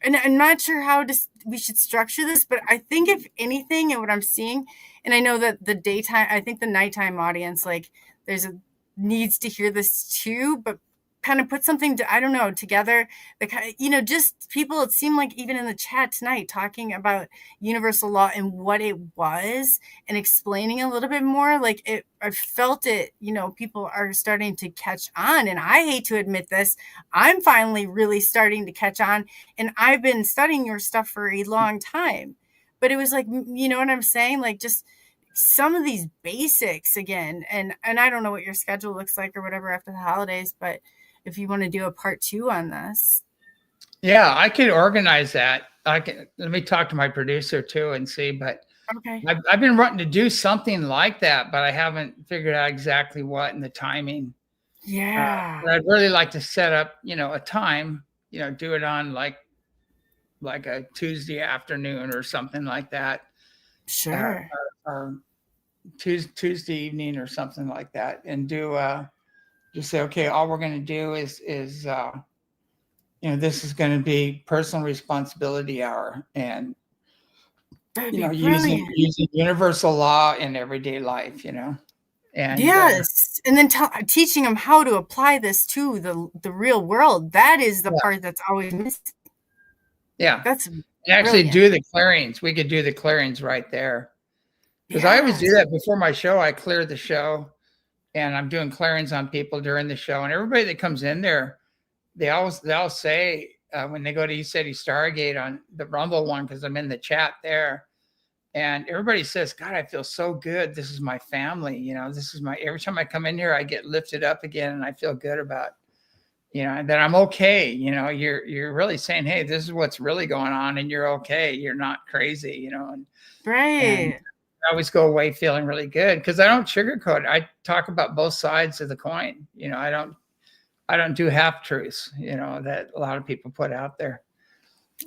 and I'm not sure how we should structure this, but I think if anything, and what I'm seeing, and I know that I think the nighttime audience, like, needs to hear this too, but kind of put something I don't know, together. The kind, just people. It seemed like even in the chat tonight, talking about universal law and what it was, and explaining a little bit more. Like I felt it. People are starting to catch on, and I hate to admit this, I'm finally really starting to catch on, and I've been studying your stuff for a long time. But it was like, you know what I'm saying? Like, just some of these basics again. And I don't know what your schedule looks like or whatever after the holidays, but if you want to do a part 2 on this. Yeah, I could organize that. Let me talk to my producer too and see, but Okay. I've been wanting to do something like that, but I haven't figured out exactly what and the timing. Yeah. But I'd really like to set up, a time, do it on like a Tuesday afternoon or something like that, Sure. or Tuesday evening or something like that, and do just say, okay, all we're going to do is this is going to be personal responsibility hour, and That'd be using brilliant. universal law in everyday life, and Yes. And then teaching them how to apply this to the real world. That is the yeah, part that's always missing. yeah, That's and actually brilliant. do the clearings. We could do the clearings right there, because I always do Yes. that before my show. I clear the show, and I'm doing clearings on people during the show, and everybody that comes in there, they'll say when they go to ECETI Stargate on the Rumble one, because I'm in the chat there, and everybody says, God, I feel so good. This is my family. This is every time I come in here, I get lifted up again, and I feel good about, that I'm okay. You're really saying, hey, this is what's really going on, and you're okay. You're not crazy, and Right. I always go away feeling really good, because I don't sugarcoat it. I talk about both sides of the coin. I don't do half truths, that a lot of people put out there.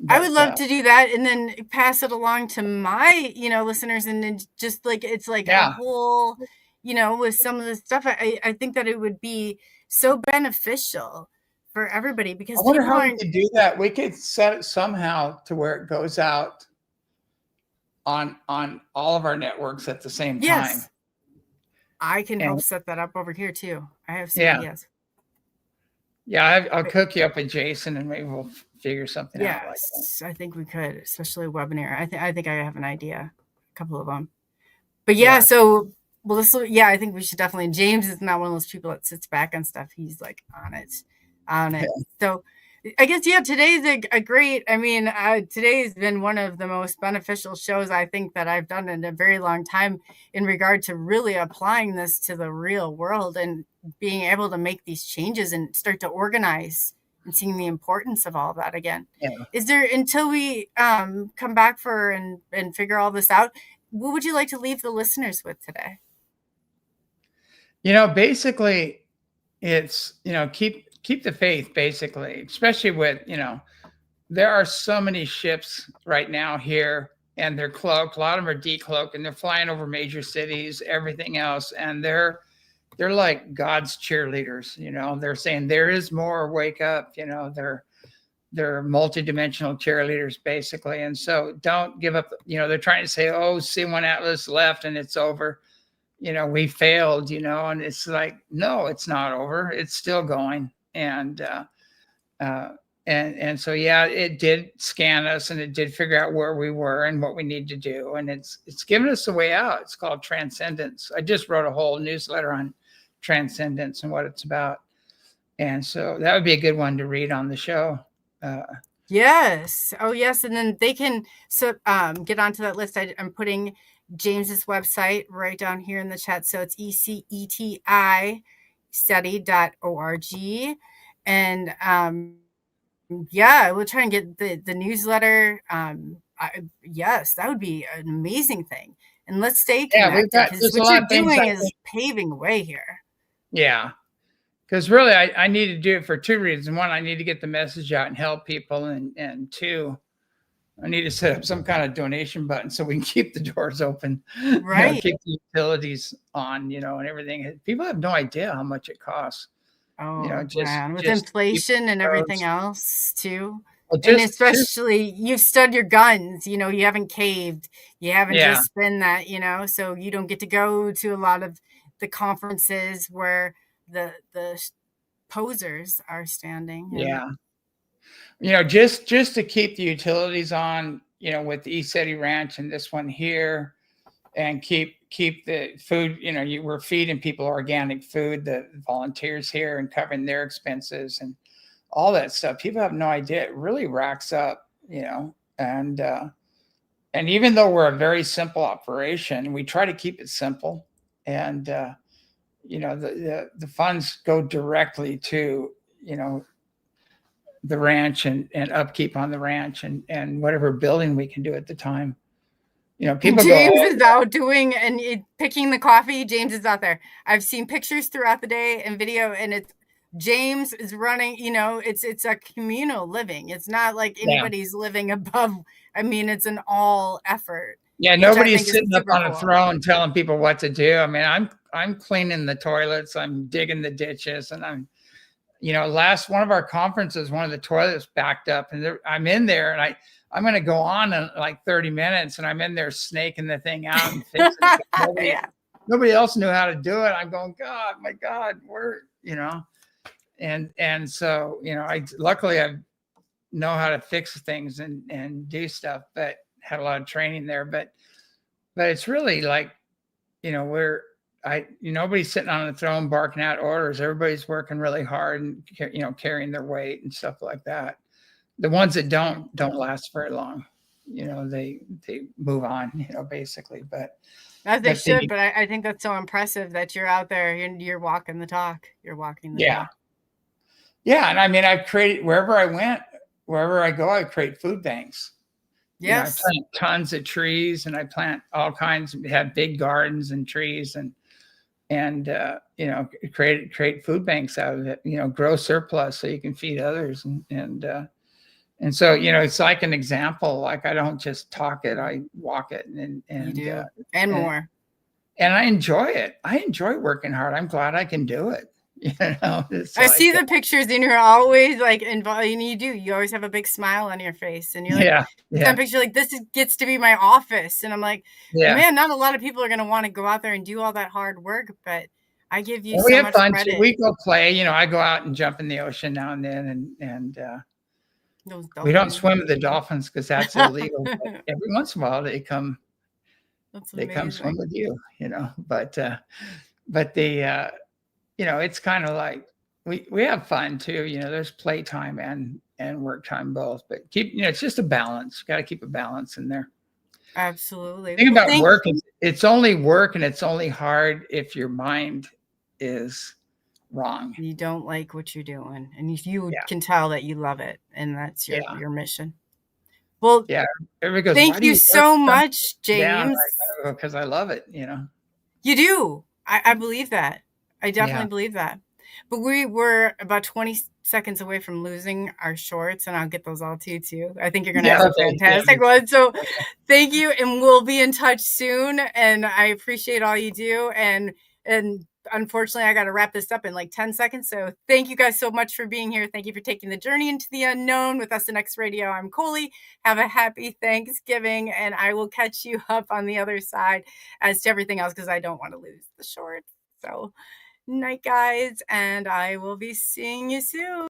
I would But love to do that and then pass it along to my, listeners, and then just like it's like a yeah, whole, with some of the stuff. I think that it would be so beneficial for everybody I because wonder people how we aren't. could do that. We could set it somehow to where it goes out on all of our networks at the same time. Yes, I can help And set that up over here too. I have some yeah, ideas. I'll cook you up with Jason, and maybe we'll figure something out like that. Yes, I think we could, especially a webinar. I think I have an idea, a couple of them. But yeah, Yeah. so well, I think we should definitely. James is not one of those people that sits back on stuff. He's like on it. So I guess today's a great. I mean, today's been one of the most beneficial shows I think that I've done in a very long time in regard to really applying this to the real world and being able to make these changes and start to organize and seeing the importance of all that again. Yeah. Is there, until we come back and figure all this out, what would you like to leave the listeners with today? Basically it's, keep the faith, basically, especially with, there are so many ships right now here, and they're cloaked. A lot of them are decloaked, and they're flying over major cities, everything else. And they're like God's cheerleaders. They're saying there is more, wake up. They're multidimensional cheerleaders, basically. And so don't give up. They're trying to say, oh, C1 Atlas left and it's over. We failed, and it's like, no, it's not over. It's still going. And so, yeah, it did scan us, and it did figure out where we were and what we need to do. And it's given us a way out. It's called transcendence. I just wrote a whole newsletter on transcendence and what it's about. And so that would be a good one to read on the show. Yes. Oh, yes. And then they can get onto that list. I'm putting James's website right down here in the chat. So it's ECETI study.org. And Yeah, we'll try and get the newsletter. Yes, that would be an amazing thing. And let's stay Yeah, we've connected got because there's a what lot you're of things doing I is think. paving the way here. Yeah, because really, I need to do it for two reasons. One, I need to get the message out and help people, and two, I need to set up some kind of donation button so we can keep the doors open, Right. keep the utilities on, and everything. People have no idea how much it costs, Oh, just man. With just to keep inflation and the everything roads. else too. Well, And just especially you've stood your guns, you haven't caved. You haven't yeah, just been that, so you don't get to go to a lot of the conferences where the posers are standing. And yeah. Just to keep the utilities on, with the ECETI Ranch and this one here, and keep the food. We're feeding people organic food, the volunteers here, and covering their expenses and all that stuff. People have no idea. It really racks up, and even though we're a very simple operation, we try to keep it simple, and the funds go directly to the ranch and upkeep on the ranch and whatever building we can do at the time. People go, James "Oh, is out doing and picking the coffee. James is out there. I've seen pictures throughout the day and video, and it's James is running. It's a communal living. It's not like yeah, anybody's living above. I mean, it's an all effort, yeah." which I Nobody's think is sitting up super on a cool. throne telling people what to do. I mean, I'm cleaning the toilets, I'm digging the ditches, and last one of our conferences, one of the toilets backed up, and I'm in there, and I'm going to go on in like 30 minutes, and I'm in there snaking the thing out and fixing it. Yeah. Nobody else knew how to do it. I'm going, God, my God, and so luckily I know how to fix things and do stuff, but had a lot of training there. But it's really like, nobody's sitting on a throne barking out orders. Everybody's working really hard and carrying their weight and stuff like that. The ones that don't last very long. They move on. Basically. But As they but should, but I think that's so impressive that you're out there and you're walking the talk. You're walking the talk. Yeah, and I mean, I've created wherever I go, I create food banks. Yes. I plant tons of trees, and I plant all kinds. We have big gardens and trees, and create food banks out of it. Grow surplus so you can feed others, and so it's like an example. Like, I don't just talk it, I walk it, and You do. And more. and I enjoy it. I enjoy working hard. I'm glad I can do it. I see the pictures, and you're always like involved, and you always have a big smile on your face, and you're like, some picture like, this gets to be my office, and I'm like, man, not a lot of people are going to want to go out there and do all that hard work, but I give you so much credit. Too. We go play. I go out and jump in the ocean now and then, and we don't swim with the dolphins because that's illegal. But every once in a while they come. They come swim with you. But the it's kind of like we have fun too. There's playtime and work time both, but it's just a balance. You got to keep a balance in there. Absolutely. The thing about work is it's only work, and it's only hard if your mind is wrong. You don't like what you're doing, and you can tell that you love it, and that's your mission. Well, everybody goes, thank you so much, James. Because I love it. You do. I believe that. I definitely believe that. But we were about 20 seconds away from losing our shorts, and I'll get those all to you too. I think you're going to have a fantastic one. So thank you, and we'll be in touch soon. And I appreciate all you do. And unfortunately, I got to wrap this up in like 10 seconds. So thank you guys so much for being here. Thank you for taking the journey into the unknown with SNX Radio. I'm Coley. Have a happy Thanksgiving, and I will catch you up on the other side as to everything else, because I don't want to lose the shorts. So night, guys, and I will be seeing you soon.